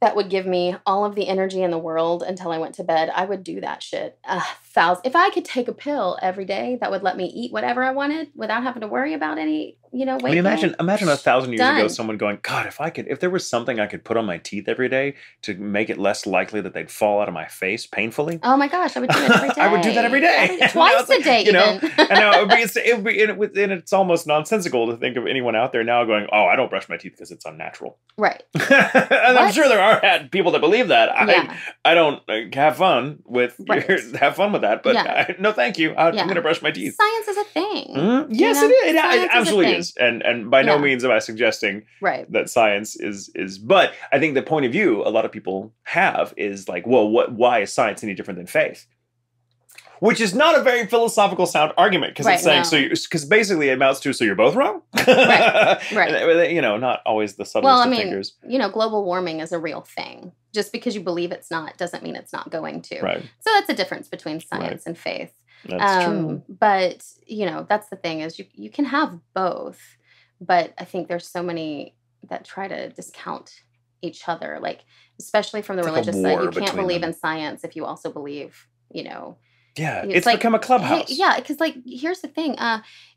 that would give me all of the energy in the world until I went to bed, I would do that shit. If I could take a pill every day that would let me eat whatever I wanted without having to worry about any, weight. I mean, imagine 1,000 years ago, someone going, God, if there was something I could put on my teeth every day to make it less likely that they'd fall out of my face painfully. Oh my gosh, I would do it every day. I would do that every day. Twice a day, even. And now it's almost nonsensical to think of anyone out there now going, oh, I don't brush my teeth because it's unnatural. Right. And I'm sure there are people that believe that. I don't have fun with that, but no, thank you. I'm going to brush my teeth. Science is a thing. Mm-hmm. Yes, it is. It absolutely is. And by no means am I suggesting that science is. But I think the point of view a lot of people have is like, well, why is science any different than faith? Which is not a very philosophical sound argument because it's saying because basically it amounts to you're both wrong. Right. Not always the subtlest of fingers. Global warming is a real thing. Just because you believe it's not doesn't mean it's not going to. Right. So that's a difference between science and faith. That's true. But that's the thing is you can have both, but I think there's so many that try to discount each other, like especially from the religious side. You can't believe in science if you also believe, Yeah, it's become a clubhouse. Because here's the thing: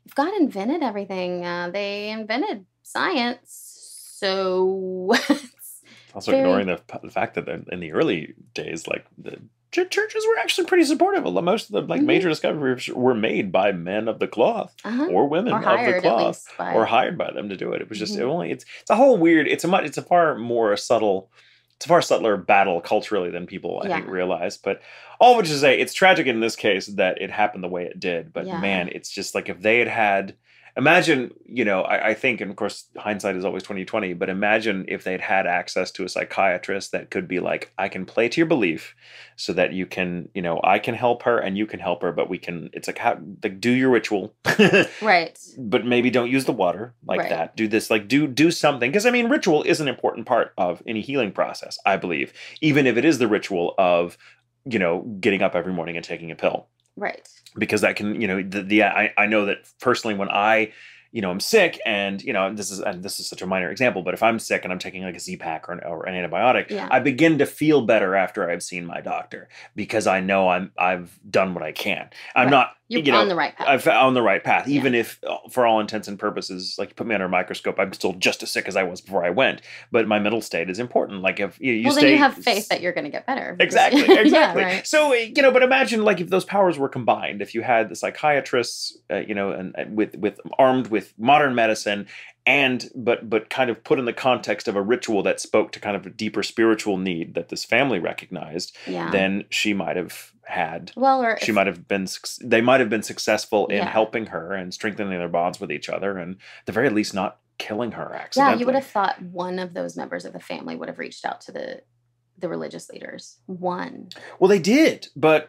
if God invented everything, they invented science. So it's also ignoring the fact that in the early days, like the churches were actually pretty supportive. Most of the major discoveries were made by men of the cloth or women of the cloth, or hired by them to do it. It was just it's a whole weird. It's a far more subtle. It's a far subtler battle culturally than people, I think, realize. But all of which is it's tragic in this case that it happened the way it did. But man, it's just like if they had imagine, I think, and of course, hindsight is always 20/20, but imagine if they'd had access to a psychiatrist that could be like, I can play to your belief so that you can, I can help her and you can help her, but it's like, do your ritual. Right. But maybe don't use the water like that. Do this, do something. Because, ritual is an important part of any healing process, I believe, even if it is the ritual of, getting up every morning and taking a pill. Right. Because that can, I know that personally when I, I'm sick and, this is such a minor example, but if I'm sick and I'm taking like a Z-Pak or an antibiotic, I begin to feel better after I've seen my doctor because I know I've done what I can. I'm not You're on the right path. I'm on the right path, even if, for all intents and purposes, like you put me under a microscope, I'm still just as sick as I was before I went. But my mental state is important. Like if you then you have faith that you're going to get better. Exactly. Yeah, right. So but imagine like if those powers were combined, if you had the psychiatrists, and with armed with modern medicine, but kind of put in the context of a ritual that spoke to kind of a deeper spiritual need that this family recognized, then she might have had. They might have been successful in helping her and strengthening their bonds with each other, and at the very least not killing her accidentally. Yeah, you would have thought one of those members of the family would have reached out to the religious leaders. One. Well, they did, but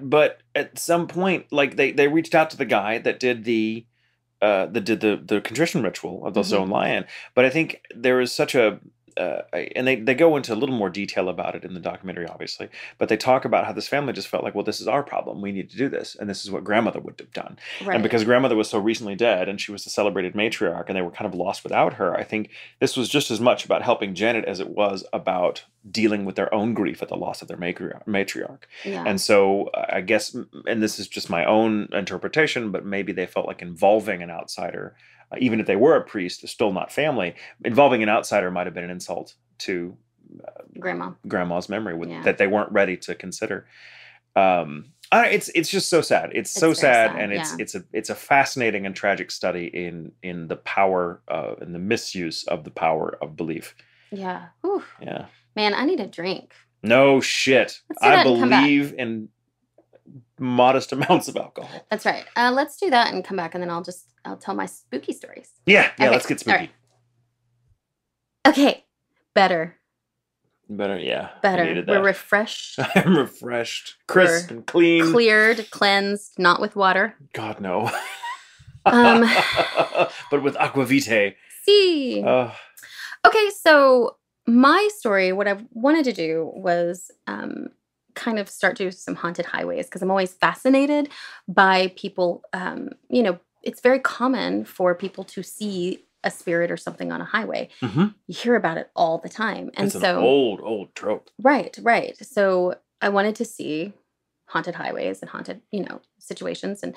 at some point, like they reached out to the guy that did the contrition ritual of the stone lion. But I think there is such a and they go into a little more detail about it in the documentary, obviously. But they talk about how this family just felt like, well, this is our problem. We need to do this. And this is what grandmother would have done. Right. And because grandmother was so recently dead and she was the celebrated matriarch and they were kind of lost without her, I think this was just as much about helping Janet as it was about dealing with their own grief at the loss of their matriarch. Yeah. And so I guess, and this is just my own interpretation, but maybe they felt like involving an outsider, even if they were a priest, still not family, involving an outsider might have been an insult to grandma's memory that they weren't ready to consider. It's just so sad. It's so sad, and it's a fascinating and tragic study in the power and the misuse of the power of belief. Yeah. Whew. Yeah. Man, I need a drink. No shit. I believe in modest amounts of alcohol. That's right. Let's do that and come back, and then I'll tell my spooky stories. Yeah, okay. Let's get spooky. Right. Okay, better, yeah. Better. We're refreshed. I'm refreshed, crisp and clean, cleared, cleansed, not with water. God no. But with aquavitae. See. Okay, so my story, what I wanted to do was kind of start to do some haunted highways, because I'm always fascinated by people. It's very common for people to see a spirit or something on a highway. Mm-hmm. You hear about it all the time. And it's an old trope. Right. So I wanted to see haunted highways and haunted, situations. And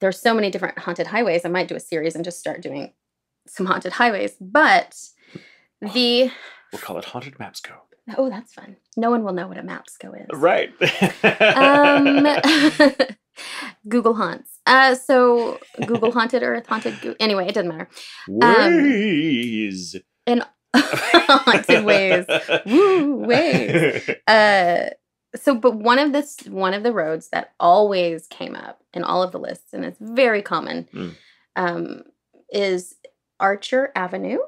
there's so many different haunted highways. I might do a series and just start doing some haunted highways. But we'll call it Haunted Mapsco. Oh, that's fun. No one will know what a Mapsco is. Right. Google Haunts. So Google Haunted Earth, anyway, it doesn't matter. Ways. In haunted ways. Woo, ways. But one of the roads that always came up in all of the lists, and it's very common, is Archer Avenue,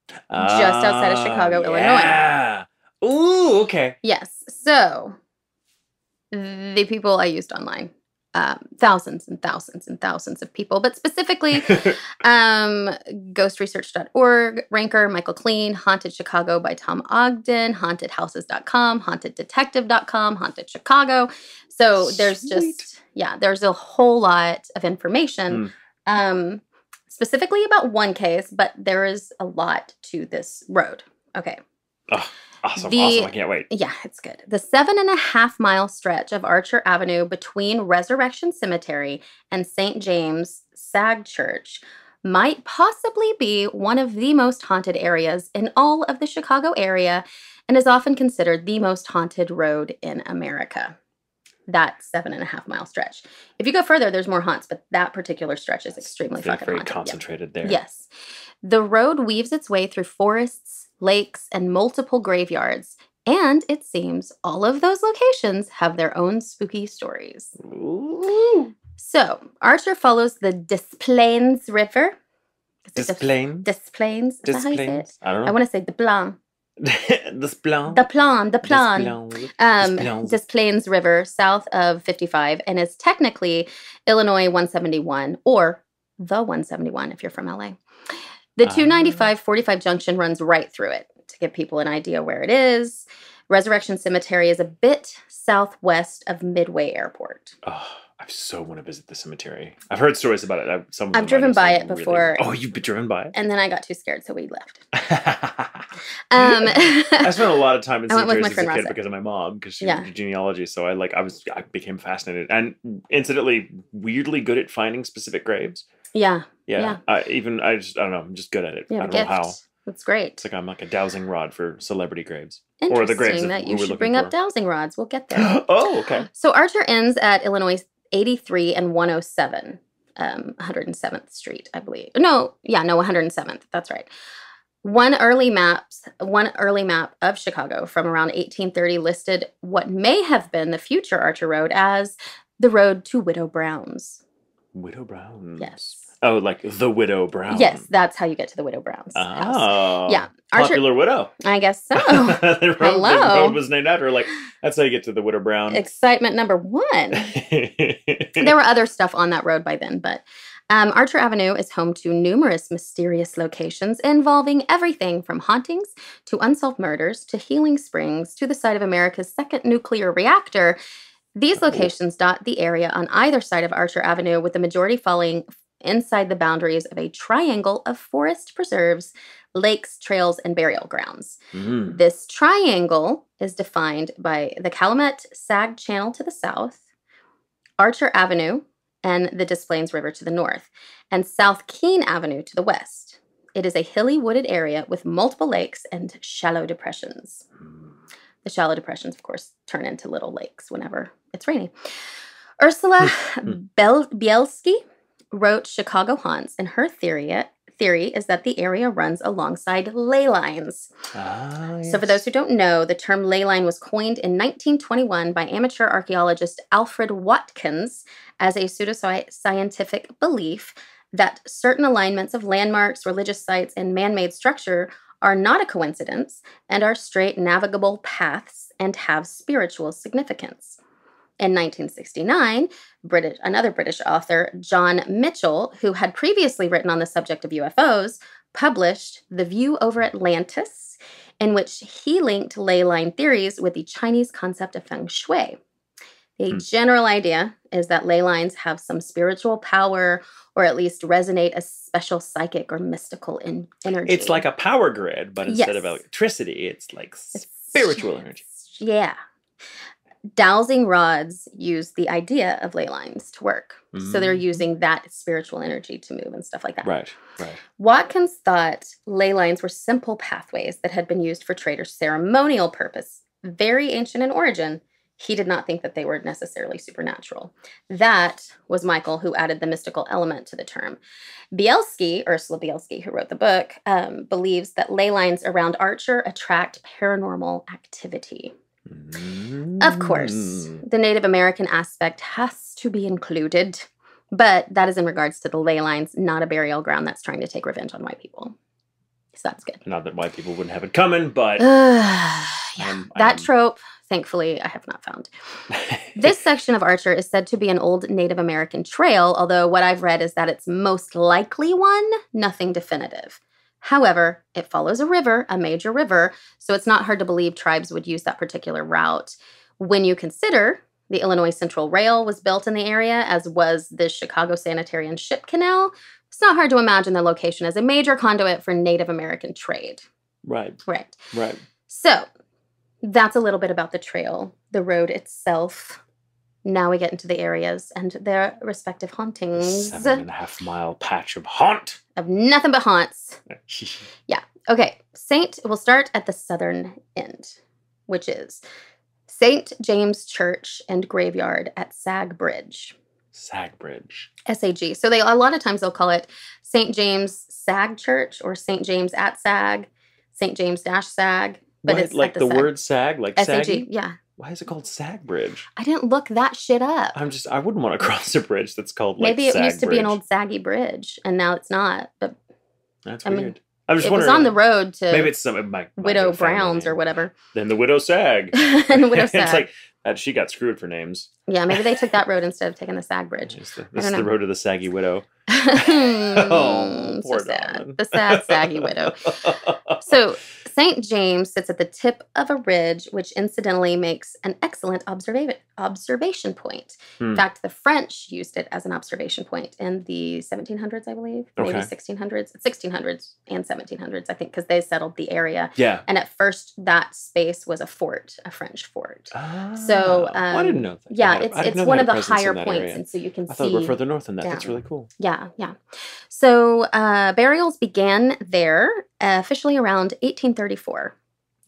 just outside of Chicago, Illinois. Ooh, okay. Yes. So the people I used online, thousands and thousands and thousands of people, but specifically ghostresearch.org, Ranker, Michael Clean, Haunted Chicago by Tom Ogden, hauntedhouses.com, hauntedDetective.com, Haunted Chicago. So there's there's a whole lot of information specifically about one case, but there is a lot to this road. Okay. Awesome. I can't wait. Yeah, it's good. The 7.5-mile stretch of Archer Avenue between Resurrection Cemetery and St. James Sag Church might possibly be one of the most haunted areas in all of the Chicago area and is often considered the most haunted road in America. That 7.5-mile stretch. If you go further, there's more haunts, but that particular stretch is extremely fucking haunted. Very concentrated there. Yes. The road weaves its way through forests, lakes, and multiple graveyards. And it seems all of those locations have their own spooky stories. Ooh. So, Archer follows the Des Plaines River. Des Plaines? Des Plaines? Is that how you say it? I don't know. I want to say the Blanc. Des Plaines? Des Plaines River, south of 55, and is technically Illinois 171, or the 171 if you're from LA. The 295-45 junction runs right through it to give people an idea where it is. Resurrection Cemetery is a bit southwest of Midway Airport. Oh, I so want to visit the cemetery. I've heard stories about it. I've driven by it before. Really... Oh, you've been driven by it? And then I got too scared, so we left. I spent a lot of time in cemeteries as a kid because of my mom, because she did genealogy. So I became fascinated and incidentally weirdly good at finding specific graves. Yeah. I don't know. I'm just good at it. I don't know how. That's great. It's like I'm like a dowsing rod for celebrity graves. Interesting or the graves that you should bring up dowsing rods. We'll get there. Oh, okay. So Archer ends at Illinois 83 and 107, 107th Street, I believe. No, 107th. That's right. One early map of Chicago from around 1830 listed what may have been the future Archer Road as the road to Widow Brown's. Widow Brown's? Yes. Oh, like the Widow Brown. Yes, that's how you get to the Widow Brown's house. Yeah. Popular widow. I guess so. The road was named after her. Like, that's how you get to the Widow Brown. Excitement number one. There were other stuff on that road by then, but Archer Avenue is home to numerous mysterious locations involving everything from hauntings to unsolved murders to healing springs to the site of America's second nuclear reactor. These locations dot the area on either side of Archer Avenue, with the majority falling inside the boundaries of a triangle of forest preserves, lakes, trails, and burial grounds. Mm. This triangle is defined by the Calumet Sag Channel to the south, Archer Avenue, and the Des Plaines River to the north, and South Keene Avenue to the west. It is a hilly wooded area with multiple lakes and shallow depressions. The shallow depressions, of course, turn into little lakes whenever it's rainy. Ursula Bielski wrote Chicago Haunts, and her theory is that the area runs alongside ley lines. Yes. So for those who don't know, the term ley line was coined in 1921 by amateur archaeologist Alfred Watkins as a pseudoscientific belief that certain alignments of landmarks, religious sites, and man-made structure are not a coincidence and are straight navigable paths and have spiritual significance. In 1969, another British author, John Mitchell, who had previously written on the subject of UFOs, published The View Over Atlantis, in which he linked ley line theories with the Chinese concept of feng shui. The general idea is that ley lines have some spiritual power, or at least resonate a special psychic or mystical energy. It's like a power grid, but instead of electricity, it's like spiritual energy. Yeah. Dowsing rods use the idea of ley lines to work. Mm-hmm. So they're using that spiritual energy to move and stuff like that. Right. Watkins thought ley lines were simple pathways that had been used for trade or ceremonial purpose, very ancient in origin. He did not think that they were necessarily supernatural. That was Michael, who added the mystical element to the term. Ursula Bielski, who wrote the book, believes that ley lines around Archer attract paranormal activity. Of course, the Native American aspect has to be included, but that is in regards to the ley lines, not a burial ground that's trying to take revenge on white people. So that's good. Not that white people wouldn't have it coming, but... that trope, thankfully, I have not found. This section of Archer is said to be an old Native American trail, although what I've read is that it's most likely one, nothing definitive. However, it follows a river, a major river, so it's not hard to believe tribes would use that particular route. When you consider the Illinois Central Rail was built in the area, as was the Chicago Sanitary and Ship Canal, it's not hard to imagine the location as a major conduit for Native American trade. Right. So, that's a little bit about the trail, the road itself. Now we get into the areas and their respective hauntings. 7.5 mile patch of haunt. Of nothing but haunts. Yeah. Okay. We'll start at the southern end, which is St. James Church and Graveyard at Sag Bridge. Sag Bridge. SAG. So a lot of times they'll call it St. James Sag Church or St. James at Sag, St. James -Sag. But it's like the word sag, like SAG. Yeah. Why is it called Sag Bridge? I didn't look that shit up. I wouldn't want to cross a bridge that's called Maybe it Sag used to Bridge. be an old saggy bridge, and now it's not. But that's weird. I'm just it wondering. was on the road to maybe it's some my Widow Browns or whatever. Then the Widow Sag. And the Widow Sag. It's like she got screwed for names. Yeah, maybe they took that road instead of taking the Sag Bridge. This is the road to the Saggy Widow. Oh, So poor sad. Donovan. The sad, saggy widow. So St. James sits at the tip of a ridge, which incidentally makes an excellent observation point. In fact, the French used it as an observation point in the 1700s, I believe, maybe 1600s and 1700s, I think, because they settled the area. Yeah. And at first, that space was a fort, a French fort. So I didn't know that. Yeah, it's one of the higher points, and so you can see. I thought we were further north than that. Down. That's really cool. Yeah, yeah. So burials began there officially around 1834.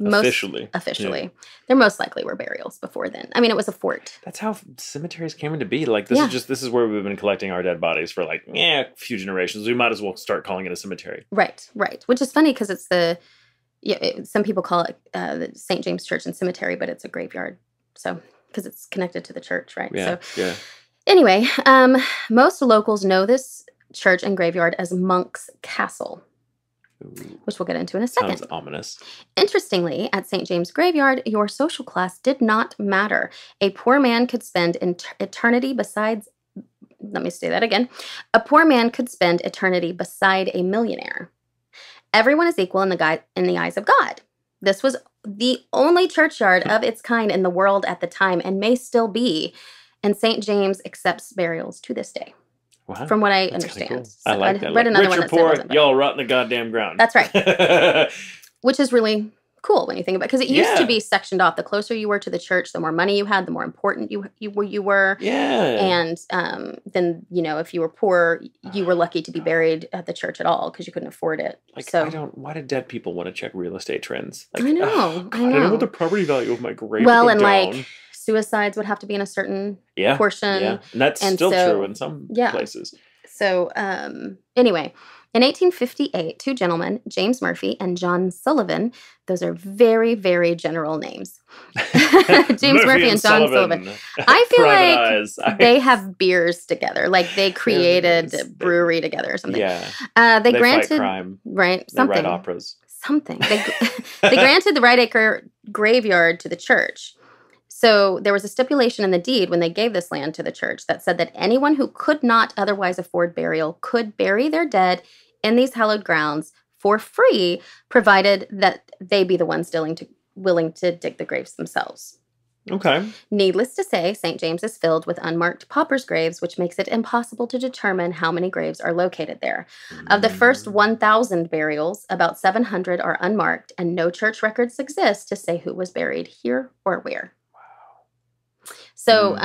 Officially. Yeah. There most likely were burials before then. I mean, it was a fort. That's how cemeteries came into be. Like, this is where we've been collecting our dead bodies for like, a few generations. We might as well start calling it a cemetery. Right. Which is funny because it's some people call it the St. James Church and Cemetery, but it's a graveyard. So, because it's connected to the church, right? Yeah, so, Anyway, most locals know this church and graveyard as Monk's Castle. Ooh, which we'll get into in a second. Sounds ominous. Interestingly, at St. James Graveyard, your social class did not matter. A poor man could spend eternity besides... Let me say that again. A poor man could spend eternity beside a millionaire. Everyone is equal in the eyes of God. This was the only churchyard of its kind in the world at the time and may still be. And St. James accepts burials to this day. Wow. From what I understand. Cool. So I like that. Read another one that poor, y'all rot in the goddamn ground. That's right. Which is really cool when you think about it. Because it used to be sectioned off. The closer you were to the church, the more money you had, the more important you were. Yeah. And then, if you were poor, you were lucky to be buried at the church at all because you couldn't afford it. Why do dead people want to check real estate trends? Like, I know. I don't know what the property value of my grave Well, and down. Suicides would have to be in a certain portion. Yeah, and that's still true in some places. So, anyway, in 1858, two gentlemen, James Murphy and John Sullivan, those are very, very general names. James Murphy and John Sullivan. I feel like they have beers together. Like they created a brewery together or something. Yeah. They granted fight crime. Right. Something. They write operas. Something. They granted the Right Acre graveyard to the church. So there was a stipulation in the deed when they gave this land to the church that said that anyone who could not otherwise afford burial could bury their dead in these hallowed grounds for free, provided that they be the ones willing to dig the graves themselves. Okay. Needless to say, St. James is filled with unmarked paupers' graves, which makes it impossible to determine how many graves are located there. Of the first 1,000 burials, about 700 are unmarked, and no church records exist to say who was buried here or where. So,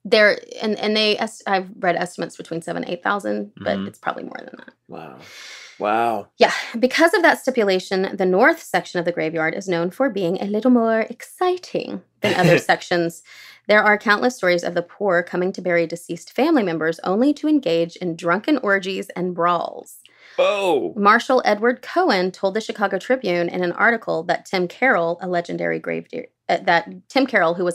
there, and I've read estimates between 7,000 and 8,000, but it's probably more than that. Wow. Yeah. Because of that stipulation, the north section of the graveyard is known for being a little more exciting than other sections. There are countless stories of the poor coming to bury deceased family members only to engage in drunken orgies and brawls. Oh. Marshal Edward Cohen told the Chicago Tribune in an article that Tim Carroll, who was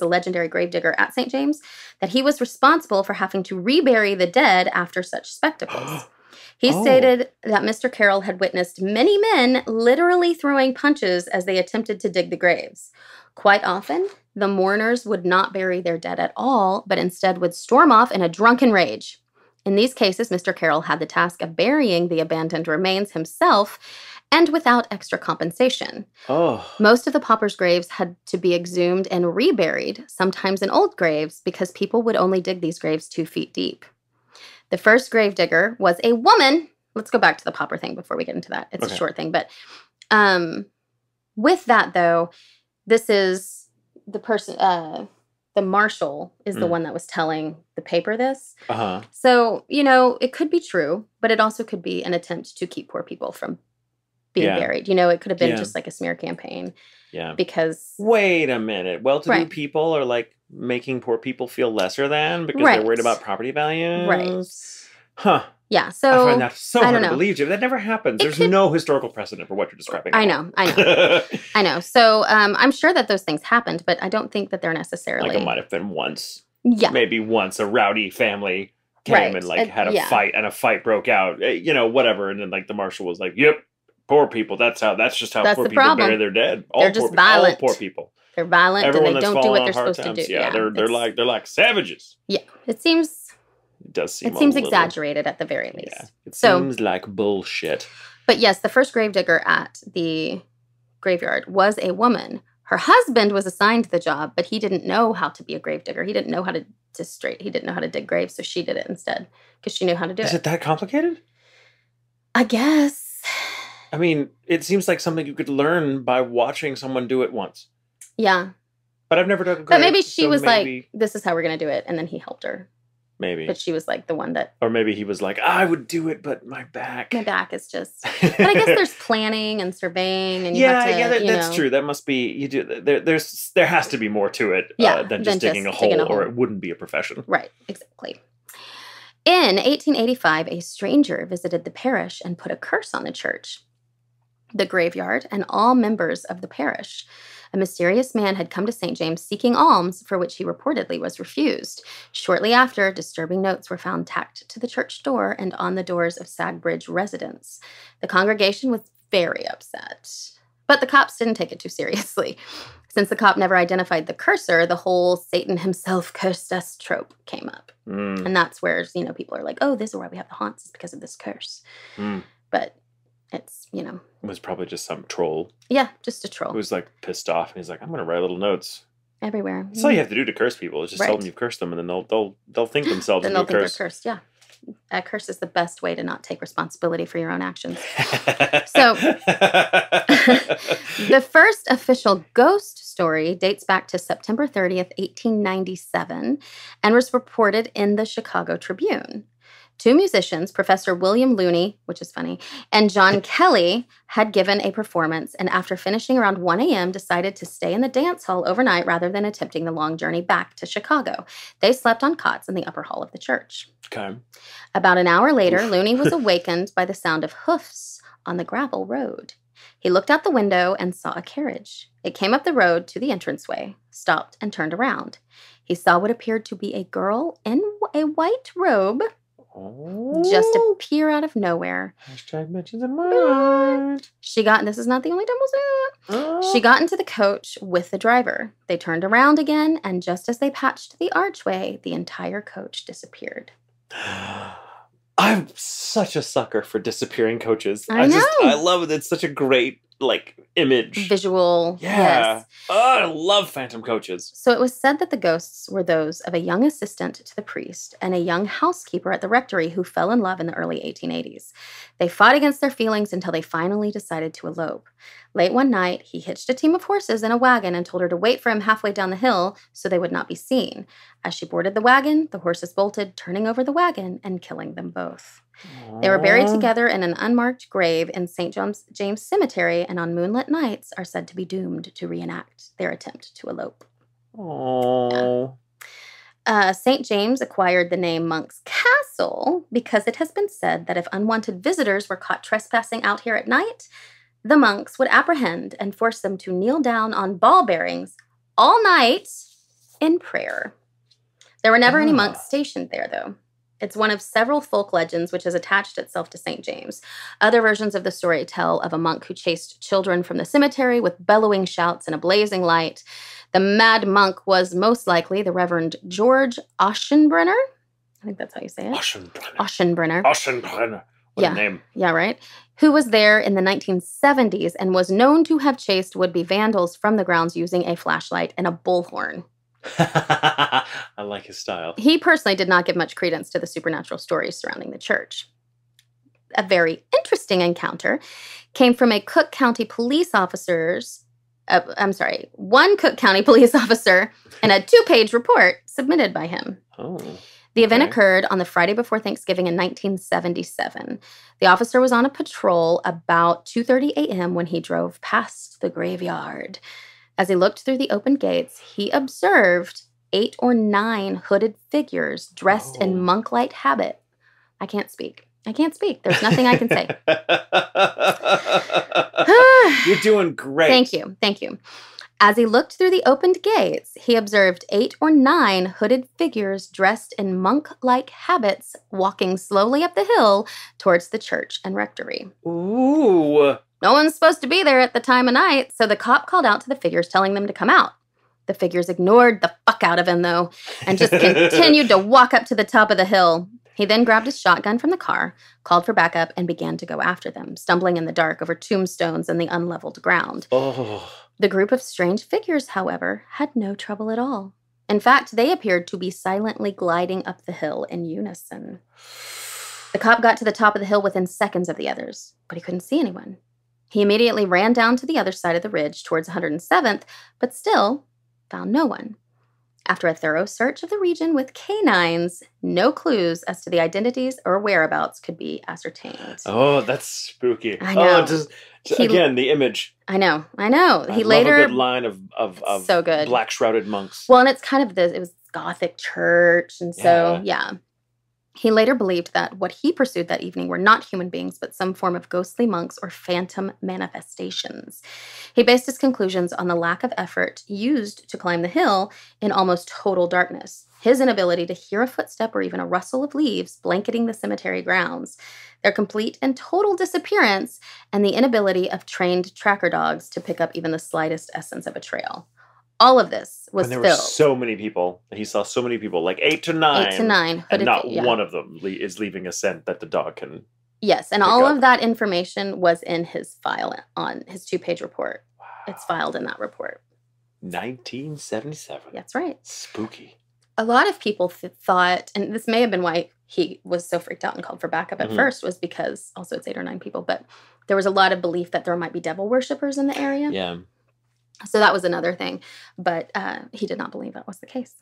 a legendary gravedigger at St. James, that he was responsible for having to rebury the dead after such spectacles. He stated that Mr. Carroll had witnessed many men literally throwing punches as they attempted to dig the graves. Quite often, the mourners would not bury their dead at all, but instead would storm off in a drunken rage. In these cases, Mr. Carroll had the task of burying the abandoned remains himself and without extra compensation. Most of the paupers' graves had to be exhumed and reburied, sometimes in old graves, because people would only dig these graves 2 feet deep. The first gravedigger was a woman. Let's go back to the pauper thing before we get into that. It's a short thing. But with that, though, this is the person... the marshal is the one that was telling the paper this. So, it could be true, but it also could be an attempt to keep poor people from being buried. It could have been just like a smear campaign. Yeah. Because... Wait a minute. Well-to-do people are like making poor people feel lesser than because they're worried about property values? Right. Huh. Yeah, so... I find that so hard to believe, Jim. That never happens. There's no historical precedent for what you're describing. I know. I know. So I'm sure that those things happened, but I don't think that they're necessarily... Like it might have been once. Yeah. Maybe once a rowdy family came and had a fight, and a fight broke out, whatever. And then the marshal was like, yep, poor people. That's just how poor people bury their dead. They're just violent. All poor people. They're violent and they don't do what they're supposed to do. Yeah, they're like savages. Yeah. It seems It does seem It seems exaggerated at the very least. Yeah, it seems like bullshit. But yes, the first gravedigger at the graveyard was a woman. Her husband was assigned the job, but he didn't know how to be a gravedigger. He didn't know how to he didn't know how to dig graves, so she did it instead because she knew how to do it. Is it that complicated? I guess. I mean, it seems like something you could learn by watching someone do it once. Yeah. But I've never dug a grave. But maybe she was like, this is how we're going to do it, and then he helped her. Maybe. But she was like the one that... Or maybe he was like, I would do it, but my back. My back is just... But I guess there's planning and surveying, and you have to, that's true. That must be... You do. There has to be more to it than just digging a hole, or it wouldn't be a profession. Right, exactly. In 1885, a stranger visited the parish and put a curse on the church, the graveyard, and all members of the parish. A mysterious man had come to St. James seeking alms, for which he reportedly was refused. Shortly after, disturbing notes were found tacked to the church door and on the doors of Sagbridge residents. The congregation was very upset. But the cops didn't take it too seriously. Since the cop never identified the cursor, the whole Satan himself cursed us trope came up. And that's where, people are like, oh, this is why we have the haunts, is because of this curse. But it's, It was probably just some troll. Yeah, just a troll. Who was like pissed off, and he's like, I'm going to write little notes. Everywhere. That's all you have to do to curse people, is just tell them you've cursed them, and then they'll think themselves then they'll think they're cursed, yeah. A curse is the best way to not take responsibility for your own actions. So, the first official ghost story dates back to September 30th, 1897, and was reported in the Chicago Tribune. Two musicians, Professor William Looney, which is funny, and John Kelly, had given a performance, and after finishing around 1 a.m., decided to stay in the dance hall overnight rather than attempting the long journey back to Chicago. They slept on cots in the upper hall of the church. Okay. About an hour later, Looney was awakened by the sound of hoofs on the gravel road. He looked out the window and saw a carriage. It came up the road to the entranceway, stopped, and turned around. He saw what appeared to be a girl in a white robe just appear out of nowhere. Hashtag mentions in mind. This is not the only time we'll say it. She got into the coach with the driver. They turned around again, and just as they patched the archway, the entire coach disappeared. I'm such a sucker for disappearing coaches. I know. I love it. It's such a great, image. Visual. Yeah. Yes. Oh, I love phantom coaches. So it was said that the ghosts were those of a young assistant to the priest and a young housekeeper at the rectory who fell in love in the early 1880s. They fought against their feelings until they finally decided to elope. Late one night, he hitched a team of horses in a wagon and told her to wait for him halfway down the hill so they would not be seen. As she boarded the wagon, the horses bolted, turning over the wagon and killing them both. They were buried together in an unmarked grave in St. James Cemetery, and on moonlit nights are said to be doomed to reenact their attempt to elope. Oh. Yeah. St. James acquired the name Monk's Castle because it has been said that if unwanted visitors were caught trespassing out here at night, the monks would apprehend and force them to kneel down on ball bearings all night in prayer. There were never any monks stationed there, though. It's one of several folk legends which has attached itself to St. James. Other versions of the story tell of a monk who chased children from the cemetery with bellowing shouts and a blazing light. The mad monk was most likely the Reverend George Aschenbrenner. I think that's how you say it. Aschenbrenner. What a name. Yeah, right. Who was there in the 1970s and was known to have chased would-be vandals from the grounds using a flashlight and a bullhorn. I like his style. He personally did not give much credence to the supernatural stories surrounding the church. A very interesting encounter came from one Cook County police officer and a 2-page report submitted by him. The event occurred on the Friday before Thanksgiving in 1977. The officer was on a patrol about 2:30 a.m. when he drove past the graveyard. As he looked through the open gates, he observed 8 or 9 hooded figures dressed in monk-like habit. I can't speak. There's nothing I can say. You're doing great. Thank you. As he looked through the opened gates, he observed 8 or 9 hooded figures dressed in monk-like habits walking slowly up the hill towards the church and rectory. Ooh. No one's supposed to be there at the time of night, so the cop called out to the figures telling them to come out. The figures ignored the fuck out of him, though, and just continued to walk up to the top of the hill. He then grabbed his shotgun from the car, called for backup, and began to go after them, stumbling in the dark over tombstones and the unleveled ground. Oh. The group of strange figures, however, had no trouble at all. In fact, they appeared to be silently gliding up the hill in unison. The cop got to the top of the hill within seconds of the others, but he couldn't see anyone. He immediately ran down to the other side of the ridge towards 107th, but still found no one. After a thorough search of the region with canines, no clues as to the identities or whereabouts could be ascertained. Oh, that's spooky. I know. Again, the image. I know. I He love later a good line of so good. black shrouded monks. Well, and it's kind of it was Gothic church, and so yeah. He later believed that what he pursued that evening were not human beings, but some form of ghostly monks or phantom manifestations. He based his conclusions on the lack of effort used to climb the hill in almost total darkness, his inability to hear a footstep or even a rustle of leaves blanketing the cemetery grounds, their complete and total disappearance, and the inability of trained tracker dogs to pick up even the slightest essence of a trail. All of this was there filled. were so many people. He saw so many people, like 8 to 9. 8 to 9. And not one of them is leaving a scent that the dog can. Yes, and all of that information was in his file on his 2-page report. Wow. It's filed in that report. 1977. That's right. Spooky. A lot of people thought, and this may have been why he was so freaked out and called for backup at first, was because, also it's 8 or 9 people, but there was a lot of belief that there might be devil worshippers in the area. Yeah. So that was another thing, but he did not believe that was the case.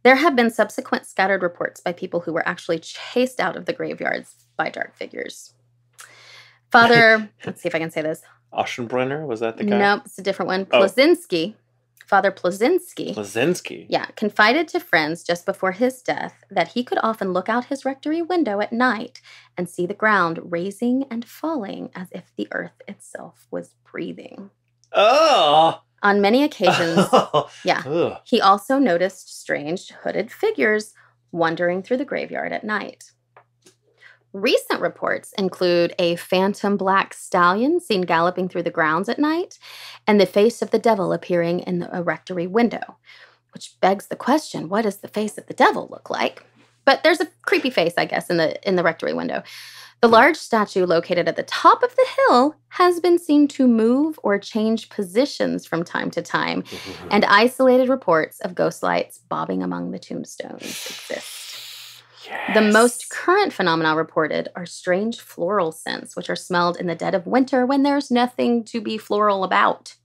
There have been subsequent scattered reports by people who were actually chased out of the graveyards by dark figures. Father, let's see if I can say this. Oschenbrenner, was that the guy? Nope, it's a different one. Plazinski, Father Plazinski. Plazinski? Yeah, confided to friends just before his death that he could often look out his rectory window at night and see the ground raising and falling as if the earth itself was breathing. Oh! On many occasions, yeah. Ugh. He also noticed strange hooded figures wandering through the graveyard at night. Recent reports include a phantom black stallion seen galloping through the grounds at night and the face of the devil appearing in a rectory window, which begs the question, what does the face of the devil look like? But there's a creepy face, I guess, in the rectory window. The large statue located at the top of the hill has been seen to move or change positions from time to time, and isolated reports of ghost lights bobbing among the tombstones exist. Yes. The most current phenomena reported are strange floral scents, which are smelled in the dead of winter when there's nothing to be floral about.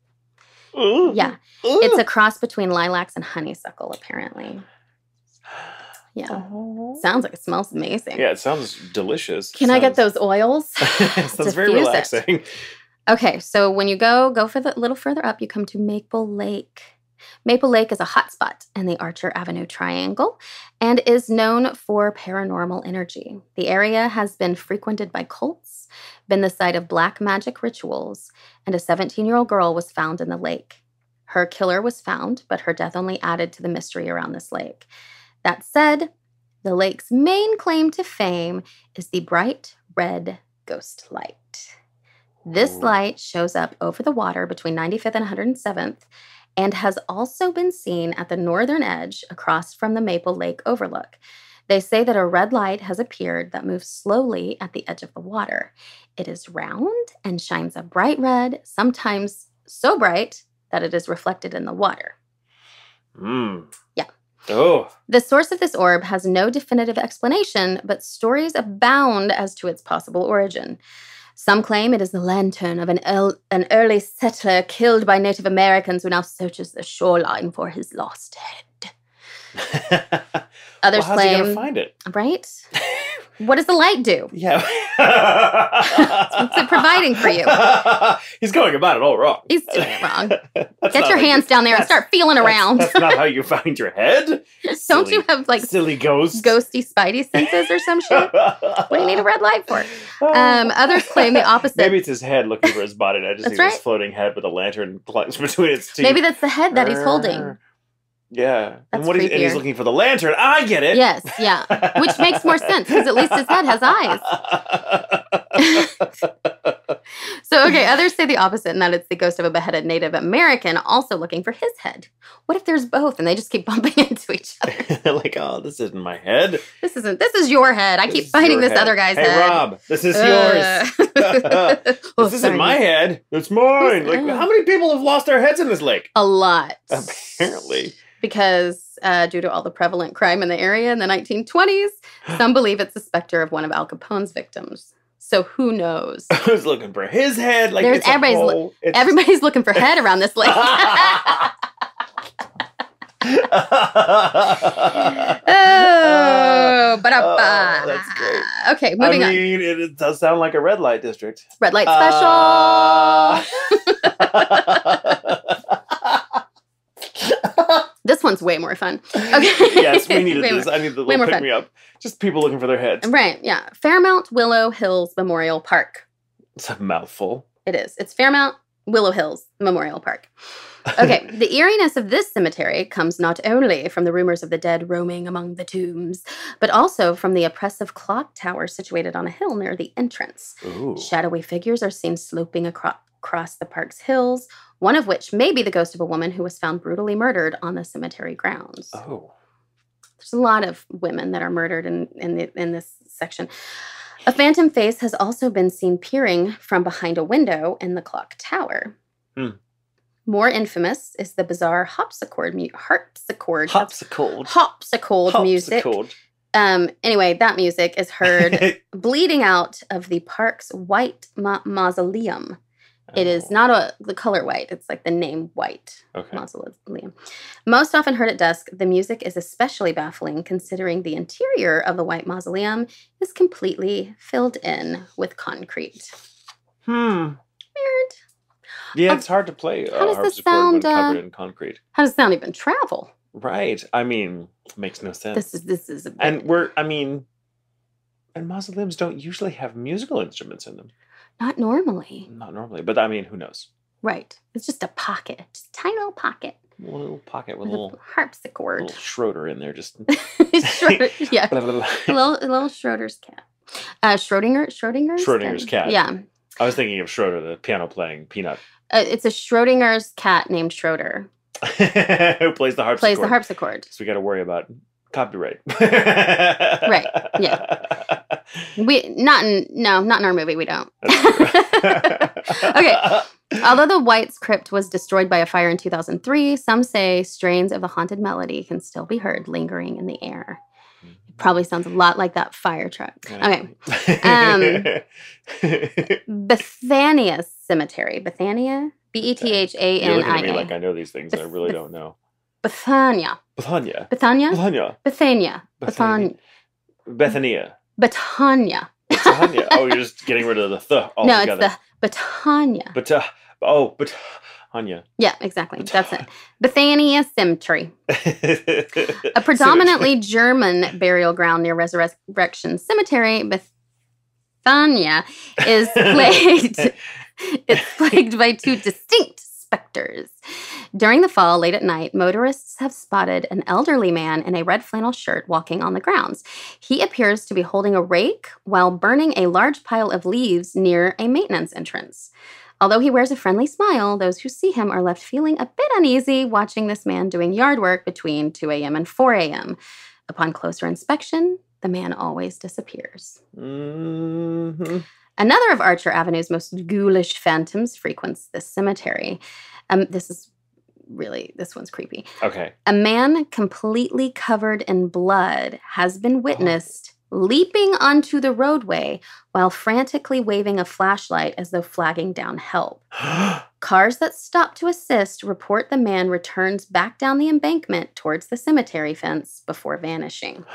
Ooh. Yeah, it's a cross between lilacs and honeysuckle, apparently. Yeah. Oh. Sounds like it smells amazing. Yeah, it sounds delicious. Can I get those oils? Sounds very relaxing. Okay, so when you go for the little further up, you come to Maple Lake. Maple Lake is a hotspot in the Archer Avenue Triangle and is known for paranormal energy. The area has been frequented by cults, been the site of black magic rituals, and a 17-year-old girl was found in the lake. Her killer was found, but her death only added to the mystery around this lake. That said, the lake's main claim to fame is the bright red ghost light. This light shows up over the water between 95th and 107th and has also been seen at the northern edge across from the Maple Lake overlook. They say that a red light has appeared that moves slowly at the edge of the water. It is round and shines a bright red, sometimes so bright that it is reflected in the water. Yeah. Oh. The source of this orb has no definitive explanation, but stories abound as to its possible origin. Some claim it is the lantern of an early settler killed by Native Americans who now searches the shoreline for his lost head. Others how's claim... he gonna find it? Right? What does the light do? Yeah. What's it providing for you? He's going about it all wrong. He's doing it wrong. Get your hands down there and start feeling around. That's not how you find your head. Don't you have like silly ghosts, ghosty spidey senses or some shit? What do you need a red light for? Others claim the opposite. Maybe it's his head looking for his body. And I just That's see right. this floating head with a lantern between its teeth. Maybe that's the head that he's holding. Yeah. That's and he's looking for the lantern. I get it. Yes, yeah. Which makes more sense because at least his head has eyes. So, okay, others say the opposite, and that it's the ghost of a beheaded Native American also looking for his head. What if there's both and they just keep bumping into each other? Like, oh, this isn't my head. This is your head. I keep finding this other guy's head. Hey, Rob, this is yours. This isn't my head. It's mine. Like, how many people have lost their heads in this lake? A lot. Apparently. Because due to all the prevalent crime in the area in the 1920s, some believe it's the specter of one of Al Capone's victims. So who knows? I was looking for his head. Like, everybody's looking for head around this lake. That's great. Okay, moving on. I mean, it does sound like a red light district. Red light special. This one's way more fun. Okay. Yes, we needed this. I need the little pick me up. Just people looking for their heads. Right, yeah. Fairmount Willow Hills Memorial Park. It's a mouthful. It is. It's Fairmount Willow Hills Memorial Park. Okay, the eeriness of this cemetery comes not only from the rumors of the dead roaming among the tombs, but also from the oppressive clock tower situated on a hill near the entrance. Ooh. Shadowy figures are seen sloping across the park's hills, one of which may be the ghost of a woman who was found brutally murdered on the cemetery grounds. Oh. There's a lot of women that are murdered in this section. A phantom face has also been seen peering from behind a window in the clock tower. More infamous is the bizarre harpsichord music. Anyway, that music is heard bleeding out of the park's white mausoleum. It is not the color white. It's like the name white mausoleum. Most often heard at dusk, the music is especially baffling considering the interior of the white mausoleum is completely filled in with concrete. Weird. Yeah, it's hard to play harpsichord when covered in concrete. How does sound even travel? Right. I mean, it makes no sense. This is a bit... And mausoleums don't usually have musical instruments in them. Not normally. But I mean, who knows? Right. It's just a pocket. Just a tiny little pocket. A little pocket with a little harpsichord. A little Schroeder in there. Just Schroeder, yeah. a little Schroeder's cat. Schrodinger's cat. Yeah. I was thinking of Schroeder, the piano playing peanut. It's a Schrodinger's cat named Schroeder. Who plays the harpsichord. So we got to worry about copyright. Right. Yeah. Not in our movie. We don't. Okay. Although the White's crypt was destroyed by a fire in 2003, some say strains of the haunted melody can still be heard lingering in the air. It probably sounds a lot like that fire truck. Okay. Bethania Cemetery. Bethania? Bethania. You're looking at me like I know these things, and I really don't know. Bethania. Betania. Oh, you're just getting rid of the th altogether. No, it's the Betania. Betania. Yeah, exactly. That's it. Bethania Cemetery. A predominantly German burial ground near Resurrection Cemetery, Bethania is plagued. It's plagued by two distinct specters. During the fall, late at night, motorists have spotted an elderly man in a red flannel shirt walking on the grounds. He appears to be holding a rake while burning a large pile of leaves near a maintenance entrance. Although he wears a friendly smile, those who see him are left feeling a bit uneasy watching this man doing yard work between 2 a.m. and 4 a.m. Upon closer inspection, the man always disappears. Mm-hmm. Another of Archer Avenue's most ghoulish phantoms frequents this cemetery. This one's creepy. Okay. A man completely covered in blood has been witnessed leaping onto the roadway while frantically waving a flashlight as though flagging down help. Cars that stop to assist report the man returns back down the embankment towards the cemetery fence before vanishing.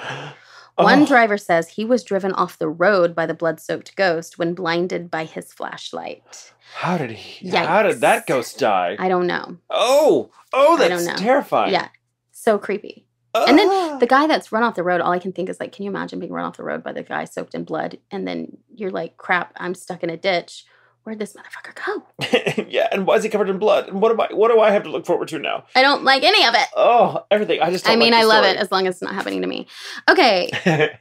One driver says he was driven off the road by the blood-soaked ghost when blinded by his flashlight. How did that ghost die? I don't know. Oh, that's terrifying. Yeah, so creepy. And then the guy that's run off the road, all I can think is like, can you imagine being run off the road by the guy soaked in blood? And then you're like, crap, I'm stuck in a ditch. Where'd this motherfucker go? Yeah, and why is he covered in blood? And what do I have to look forward to now? I don't like any of it. Oh, everything. I love it as long as it's not happening to me. Okay,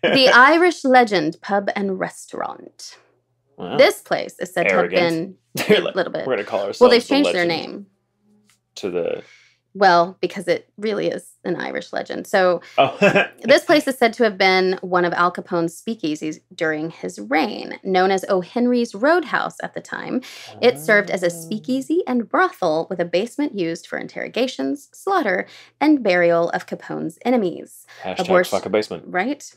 the Irish Legend Pub and Restaurant. Wow. This place is said to have been They're like, little bit. We're going to call ourselves Well, they've changed their name. To the... Well, because it really is an Irish legend. So this place is said to have been one of Al Capone's speakeasies during his reign. Known as O'Henry's Roadhouse at the time, it served as a speakeasy and brothel with a basement used for interrogations, slaughter, and burial of Capone's enemies. Hashtag fuck a basement. Right?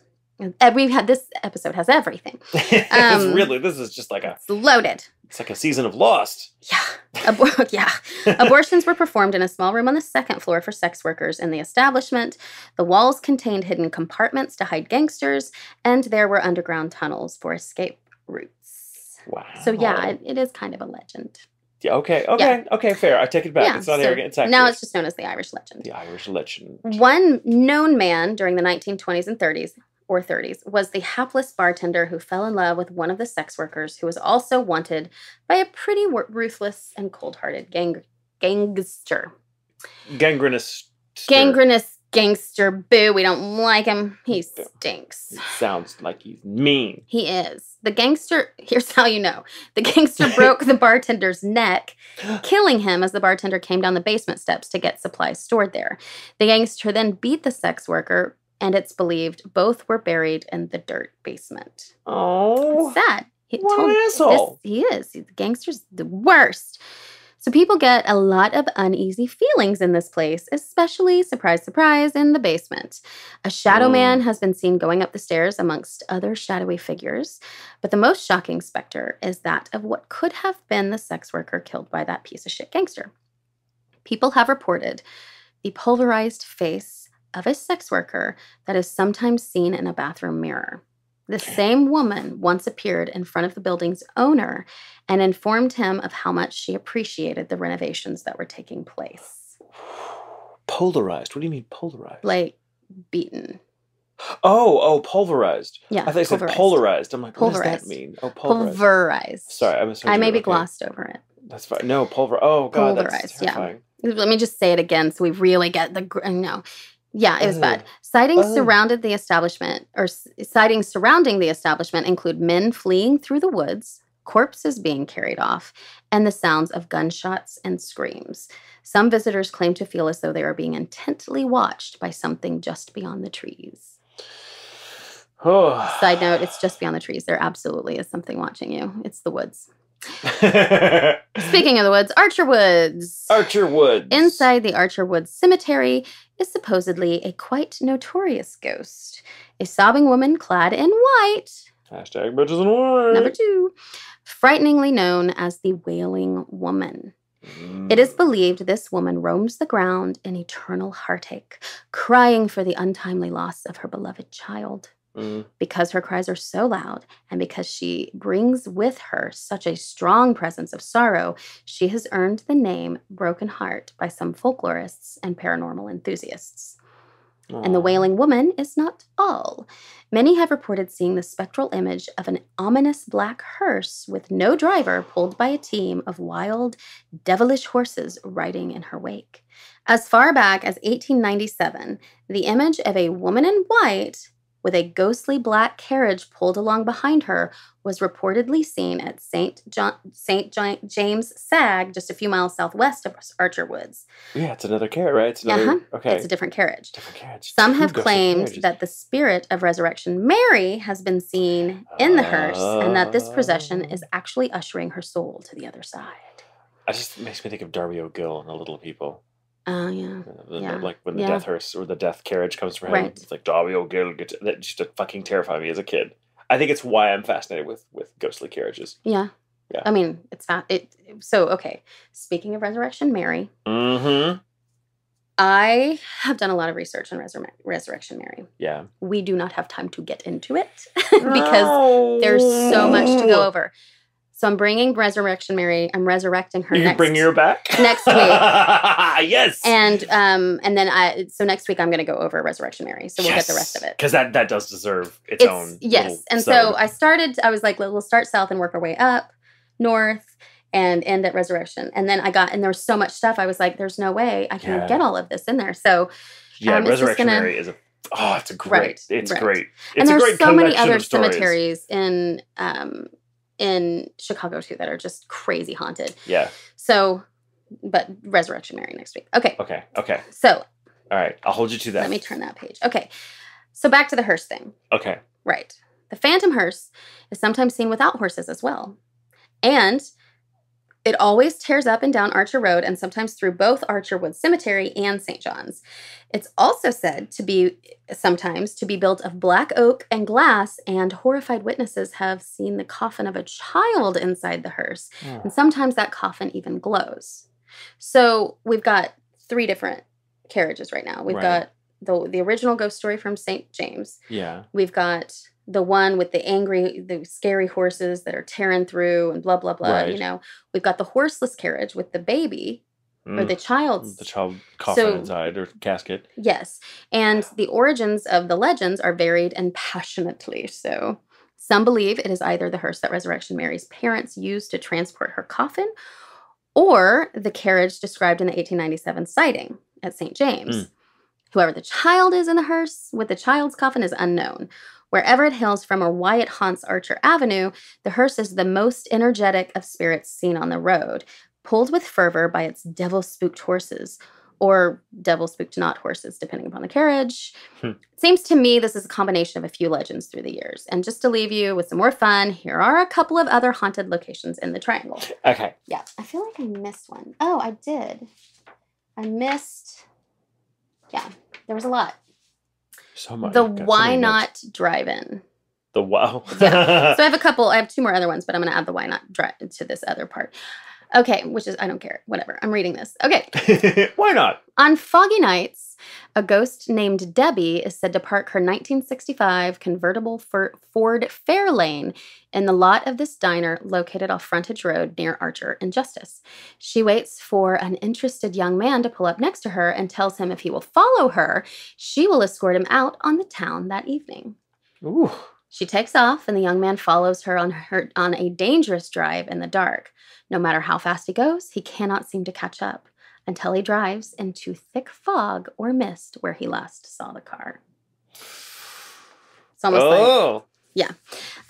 We've had this episode has everything. This is just like it's loaded. It's like a season of Lost. Yeah. Abortions were performed in a small room on the second floor for sex workers in the establishment. The walls contained hidden compartments to hide gangsters, and there were underground tunnels for escape routes. Wow. So yeah, it is kind of a legend. Yeah, okay, fair. I take it back. Yeah, it's not arrogant, it's accurate. Now it's just known as the Irish legend. The Irish legend. One known man during the 1920s and 30s was the hapless bartender who fell in love with one of the sex workers who was also wanted by a pretty ruthless and cold-hearted gangster. Gangrenous gangster. Boo, we don't like him. He stinks. It sounds like he's mean. He is. The gangster, here's how you know. The gangster broke the bartender's neck, killing him as the bartender came down the basement steps to get supplies stored there. The gangster then beat the sex worker, and it's believed both were buried in the dirt basement. Oh. It's sad. What an asshole. He is. The gangster's the worst. So people get a lot of uneasy feelings in this place, especially, surprise, surprise, in the basement. A shadow man has been seen going up the stairs amongst other shadowy figures. But the most shocking specter is that of what could have been the sex worker killed by that piece of shit gangster. People have reported the pulverized face of a sex worker that is sometimes seen in a bathroom mirror. The same woman once appeared in front of the building's owner and informed him of how much she appreciated the renovations that were taking place. Polarized? What do you mean polarized? Like beaten. Oh, pulverized. Yeah, I thought you said polarized. I'm like, what does that mean? Oh, pulverized. Pulverized. Sorry, I maybe glossed over it. That's fine. No, pulverized. Oh, God, pulverized, that's terrifying. Yeah. Let me just say it again so we really get the... No. Yeah, it was bad. Sightings surrounding the establishment include men fleeing through the woods, corpses being carried off, and the sounds of gunshots and screams. Some visitors claim to feel as though they are being intently watched by something just beyond the trees. Side note, it's just beyond the trees. There absolutely is something watching you. It's the woods. Speaking of the woods, Archer Woods. Archer Woods. Inside the Archer Woods Cemetery is supposedly a quite notorious ghost. A sobbing woman clad in white. Hashtag bitches in white. Number 2. Frighteningly known as the Wailing Woman. It is believed this woman roams the ground in eternal heartache, crying for the untimely loss of her beloved child. Because her cries are so loud and because she brings with her such a strong presence of sorrow, she has earned the name Broken Heart by some folklorists and paranormal enthusiasts. Aww. And the Wailing Woman is not all. Many have reported seeing the spectral image of an ominous black hearse with no driver pulled by a team of wild, devilish horses riding in her wake. As far back as 1897, the image of a woman in white with a ghostly black carriage pulled along behind her was reportedly seen at St. James Sag, just a few miles southwest of Archer Woods. Yeah, it's another carriage, right? It's another, okay. It's a different carriage. Different carriage. Some have claimed that the spirit of Resurrection Mary has been seen in the hearse and that this procession is actually ushering her soul to the other side. It just makes me think of Darby O'Gill and the Little People. Oh, yeah. Like when the death hearse or the death carriage comes for him, It's like Darby O'Gill. That used to fucking terrify me as a kid. I think it's why I'm fascinated with ghostly carriages. Yeah. I mean, it's not it. So okay. Speaking of Resurrection Mary, I have done a lot of research on Resurrection Mary. Yeah. We do not have time to get into it because there's so much to go over. So I'm bringing Resurrection Mary. I'm resurrecting her. You bring her back next week. Yes. And then so next week I'm going to go over Resurrection Mary. So we'll get the rest of it because that does deserve its own. Yes. And so I was like, we'll start south and work our way up north and end at Resurrection. And then there was so much stuff. I was like, there's no way I can get all of this in there. So Resurrection Mary is it's great. It's great. And there's so many other cemeteries in in Chicago, too, that are just crazy haunted. Yeah. So, but Resurrection Mary next week. Okay. Okay. So. All right. I'll hold you to that. Let me turn that page. Okay. So back to the hearse thing. Okay. Right. The phantom hearse is sometimes seen without horses as well. And it always tears up and down Archer Road and sometimes through both Archer Wood Cemetery and St. John's. It's also said to be sometimes to be built of black oak and glass, and horrified witnesses have seen the coffin of a child inside the hearse. Oh. And sometimes that coffin even glows. So we've got 3 different carriages right now. We've got the original ghost story from St. James. Yeah. We've got the one with the scary horses that are tearing through and blah, blah, blah, right. you know. We've got the horseless carriage with the baby or the child's. The child coffin inside or casket. Yes. And the origins of the legends are varied and passionately so. Some believe it is either the hearse that Resurrection Mary's parents used to transport her coffin or the carriage described in the 1897 sighting at St. James. Whoever the child is in the hearse with the child's coffin is unknown. Wherever it hails from or why it haunts Archer Avenue, the hearse is the most energetic of spirits seen on the road, pulled with fervor by its devil-spooked horses, or devil-spooked not horses, depending upon the carriage. It seems to me this is a combination of a few legends through the years. And just to leave you with some more fun, here are a couple of other haunted locations in the Triangle. Okay. Yeah, I feel like I missed one. Oh, I did. Yeah, there was a lot. So much. The Why Not Drive-In. The wow. Yeah. So I have 2 more other ones, but I'm going to add the Why Not Drive to this other part. Okay, which is, I don't care. Whatever. I'm reading this. Okay. Why not? On foggy nights, a ghost named Debbie is said to park her 1965 convertible Ford Fairlane in the lot of this diner located off Frontage Road near Archer and Justice. She waits for an interested young man to pull up next to her and tells him if he will follow her, she will escort him out on the town that evening. Ooh. She takes off, and the young man follows her on a dangerous drive in the dark. No matter how fast he goes, he cannot seem to catch up until he drives into thick fog or mist where he last saw the car. It's almost like, yeah.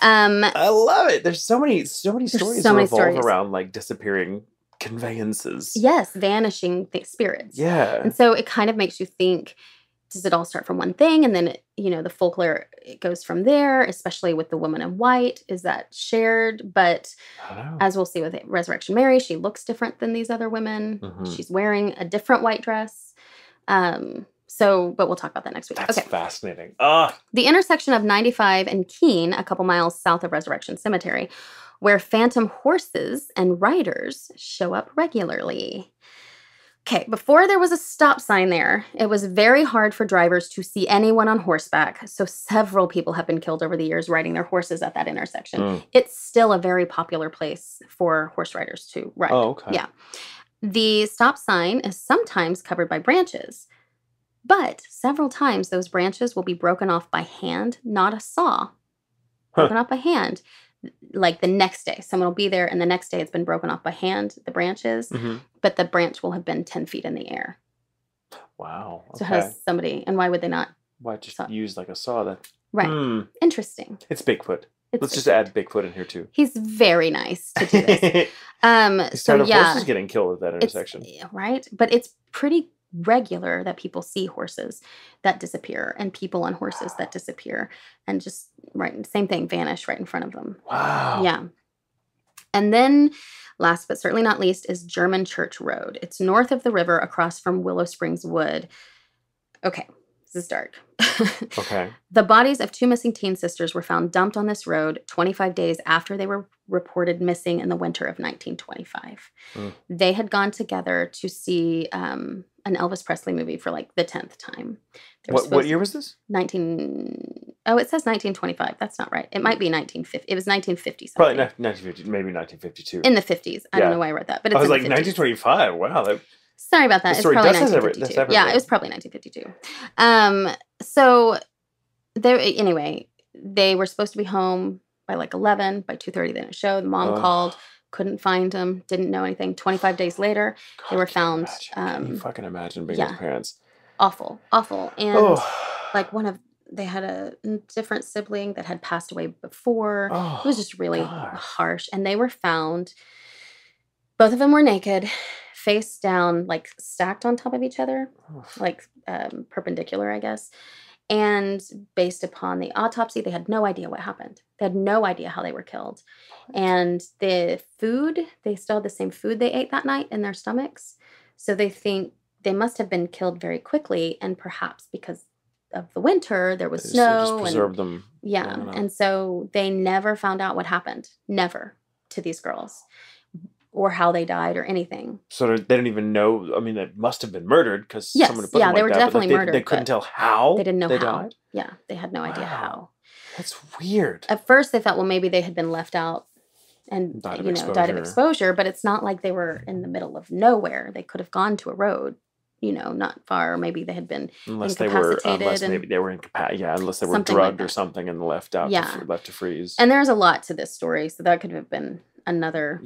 I love it. There's so many stories that revolve around like disappearing conveyances. Yes, vanishing spirits. Yeah. And so it kind of makes you think, does it all start from one thing? And then, the folklore, it goes from there, especially with the woman in white. Is that shared? But as we'll see with Resurrection Mary, she looks different than these other women. Mm-hmm. She's wearing a different white dress. But we'll talk about that next week. That's fascinating. The intersection of 95 and Keene, a couple miles south of Resurrection Cemetery, where phantom horses and riders show up regularly. Okay, before there was a stop sign there, it was very hard for drivers to see anyone on horseback, so several people have been killed over the years riding their horses at that intersection. It's still a very popular place for horse riders to ride. Oh, okay. Yeah. The stop sign is sometimes covered by branches, but several times those branches will be broken off by hand, not a saw. Broken off by hand. Like the next day, someone will be there, and the next day it's been broken off by hand, the branches, but the branch will have been 10 feet in the air. Wow. Okay. So how does somebody, and why would they not? Why just use like a saw then? Right. Interesting. It's Bigfoot. Let's just add Bigfoot in here too. He's very nice to do this. He's tired of horses getting killed at that intersection. Right. But it's pretty regular that people see horses that disappear and people on horses that disappear and just same thing, vanish right in front of them. Wow. Yeah. And then last but certainly not least is German Church Road. It's north of the river across from Willow Springs Wood. Okay, this is dark. Okay. The bodies of 2 missing teen sisters were found dumped on this road 25 days after they were reported missing in the winter of 1925. They had gone together to see an Elvis Presley movie for like the 10th time. What year was this? It says 1925. That's not right. It might be 1950. It was 1950 something. Probably 1950, maybe 1952. In the 50s. I don't know why I wrote that, but it's I was like 1925. Wow. Sorry about that. It's probably 1952. Yeah, it was probably 1952. So they were supposed to be home by like 11. By 2:30, they didn't show. The mom called, couldn't find them, didn't know anything. 25 days later, they were found. Can you fucking imagine being those parents? Awful. And like one of they had a different sibling that had passed away before. Oh, it was just really God. harsh. And they were found, both of them were naked, face down, like stacked on top of each other, like perpendicular, I guess. And based upon the autopsy, they had no idea what happened. They had no idea how they were killed. And the food, they still had the same food they ate that night in their stomachs. So they think they must have been killed very quickly. And perhaps because of the winter, there was snow. Just preserved them. Yeah. And so they never found out what happened. Never, to these girls. Or how they died or anything. So they didn't even know. I mean, they must have been murdered because yes, someone put them they like were that, definitely murdered. They couldn't tell how they didn't know they how. died? Yeah, they had no idea how. That's weird. At first, they thought, well, maybe they had been left out and died of exposure. But it's not like they were in the middle of nowhere. They could have gone to a road, not far. Or maybe they had been incapacitated. Maybe they were incapacitated. Yeah, unless they were drugged or something and left out. Left to freeze. And there's a lot to this story, so that could have been another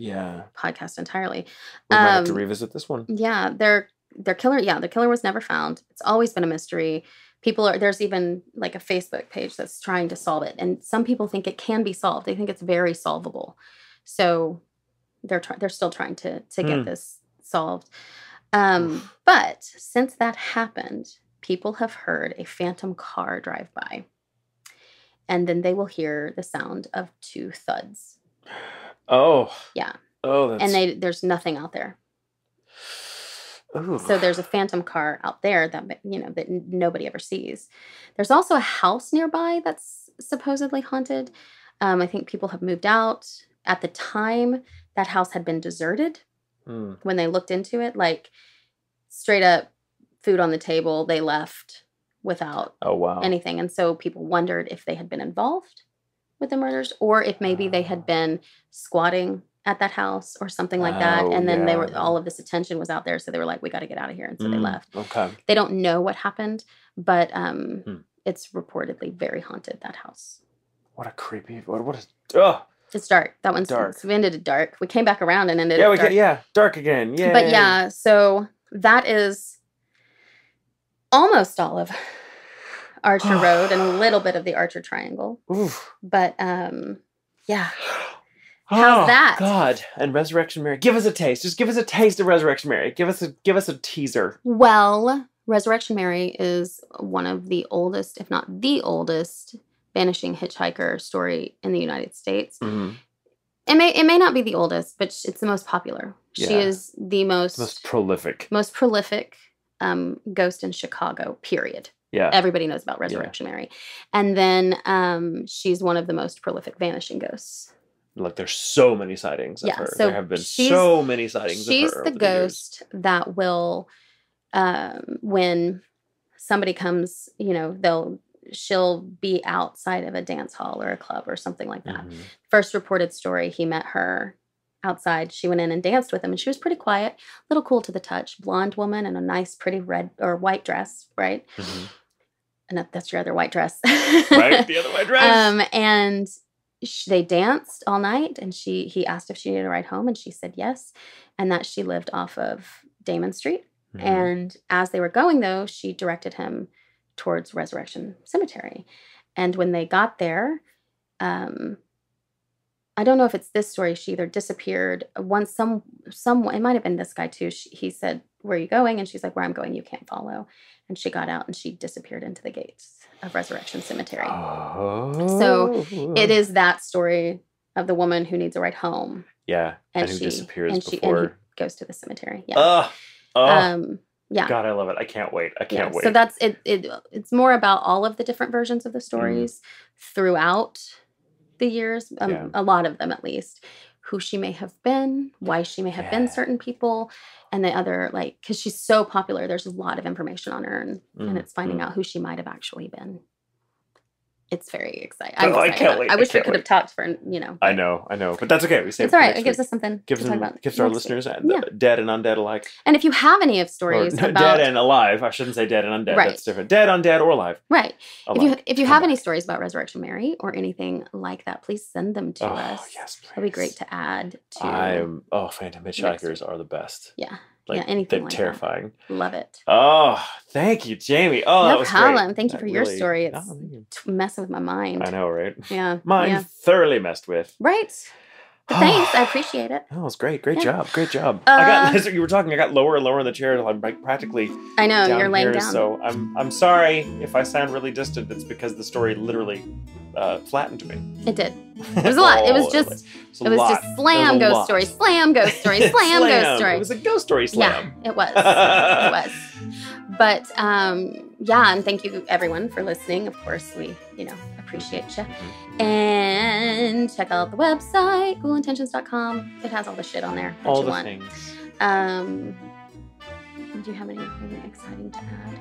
podcast entirely. We might have to revisit this one. Yeah, their killer. Yeah, the killer was never found. It's always been a mystery. There's even like a Facebook page that's trying to solve it, and some people think it can be solved. They think it's very solvable. So they're still trying to get this solved. But since that happened, people have heard a phantom car drive by, and then they will hear the sound of 2 thuds. Oh. Yeah. Oh, and there's nothing out there. Ooh. So there's a phantom car out there that that nobody ever sees. There's also a house nearby that's supposedly haunted. I think people have moved out. At the time, that house had been deserted. When they looked into it, like straight up food on the table, they left without anything. And so people wondered if they had been involved with the murders, or if maybe they had been squatting at that house or something like that. And then all of this attention was out there. So they were like, we got to get out of here. And so they left. Okay. They don't know what happened, but it's reportedly very haunted, that house. What a creepy, It's dark. That one's dark. So we ended it dark. We came back around and ended it dark. Dark again. Yeah. But yeah, so that is almost all of Archer Road and a little bit of the Archer Triangle. Oof. But yeah. How's that? God. And Resurrection Mary. Give us a taste. Just give us a taste of Resurrection Mary. Give us a teaser. Well, Resurrection Mary is one of the oldest, if not the oldest, vanishing hitchhiker story in the United States. Mm-hmm. It may not be the oldest, but it's the most popular. Yeah. She is the most prolific ghost in Chicago, period. Yeah. Everybody knows about Resurrection Mary. And then she's one of the most prolific vanishing ghosts. Like, there's so many sightings of her. So there have been so many sightings of her. She's the ghost that will, when somebody comes, she'll be outside of a dance hall or a club or something like that. Mm-hmm. First reported story, he met her outside. She went in and danced with him, and she was pretty quiet, a little cool to the touch. Blonde woman in a nice, pretty red or white dress, right? Mm-hmm. And that's your other white dress. Right, the other white dress. And they danced all night, and he asked if she needed a ride home, and she said yes, and that she lived off of Damon Street. Mm-hmm. And as they were going, though, she directed him towards Resurrection Cemetery. And when they got there, I don't know if it's this story, she either disappeared once, someone, it might have been this guy too. He said, "Where are you going?" And she's like, "Where I'm going, you can't follow." And she got out and she disappeared into the gates of Resurrection Cemetery. Oh. So it is that story of the woman who needs a ride home. Yeah. And who disappears before. And he goes to the cemetery. Yeah. Yeah. God, I love it. I can't wait. I can't wait. So that's it. It's more about all of the different versions of the stories throughout the years, a lot of them at least, who she may have been, why she may have been certain people, and the other, because she's so popular, there's a lot of information on her, and it's finding out who she might have actually been. It's very exciting. I can't wait. I wish we could have talked for, I know, but that's okay. We saved it's all right. It gives us something to talk about. Gives our listeners, dead and undead alike. And if you have any of stories about... Dead and alive. I shouldn't say dead and undead. Right. That's different. Dead, undead, or alive. Right. If you have any stories about Resurrection Mary or anything like that, please send them to us. Yes, please. It'd be great to add to... Phantom Hitchhikers are the best. Yeah. Yeah, anything they're like terrifying. That. Love it. Oh, thank you, Jamie. Oh, that was problem. great. Thank you for your story. It's messing with my mind. I know, right? Yeah. Mine thoroughly messed with. Right. But thanks. I appreciate it. Oh, it was great. Great job. Great job. As you were talking, I got lower and lower in the chair until I'm practically I know, down you're laying here, down. So I'm sorry if I sound really distant. It's because the story literally flattened me. It did. It was a lot. It was just slam ghost story, slam ghost story, slam ghost story. It was a ghost story slam. Yeah, it was. It was. But yeah, and thank you everyone for listening. Of course, we appreciate you. And check out the website, coolintentions.com. It has all the shit on there. All the things. Do you have anything exciting to add?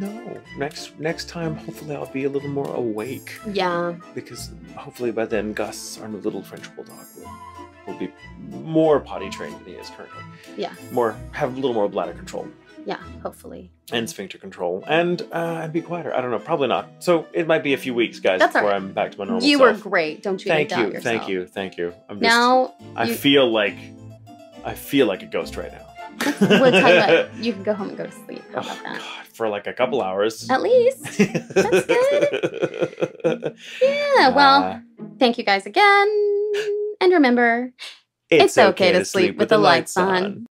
No. Next time, hopefully, I'll be a little more awake. Yeah. Because hopefully by then, Gus, our little French bulldog, will be more potty trained than he is currently. Yeah. Have a little more bladder control. Yeah, hopefully. And sphincter control. And be quieter. I don't know. Probably not. So it might be a few weeks, guys, before I'm back to my normal self. You were great. Don't you doubt yourself. Thank you. I feel like a ghost right now. We'll tell you what, you can go home and go to sleep. How about that? God, for like a couple hours. At least. That's good. Yeah, well, thank you guys again. And remember, it's okay to sleep with the lights on.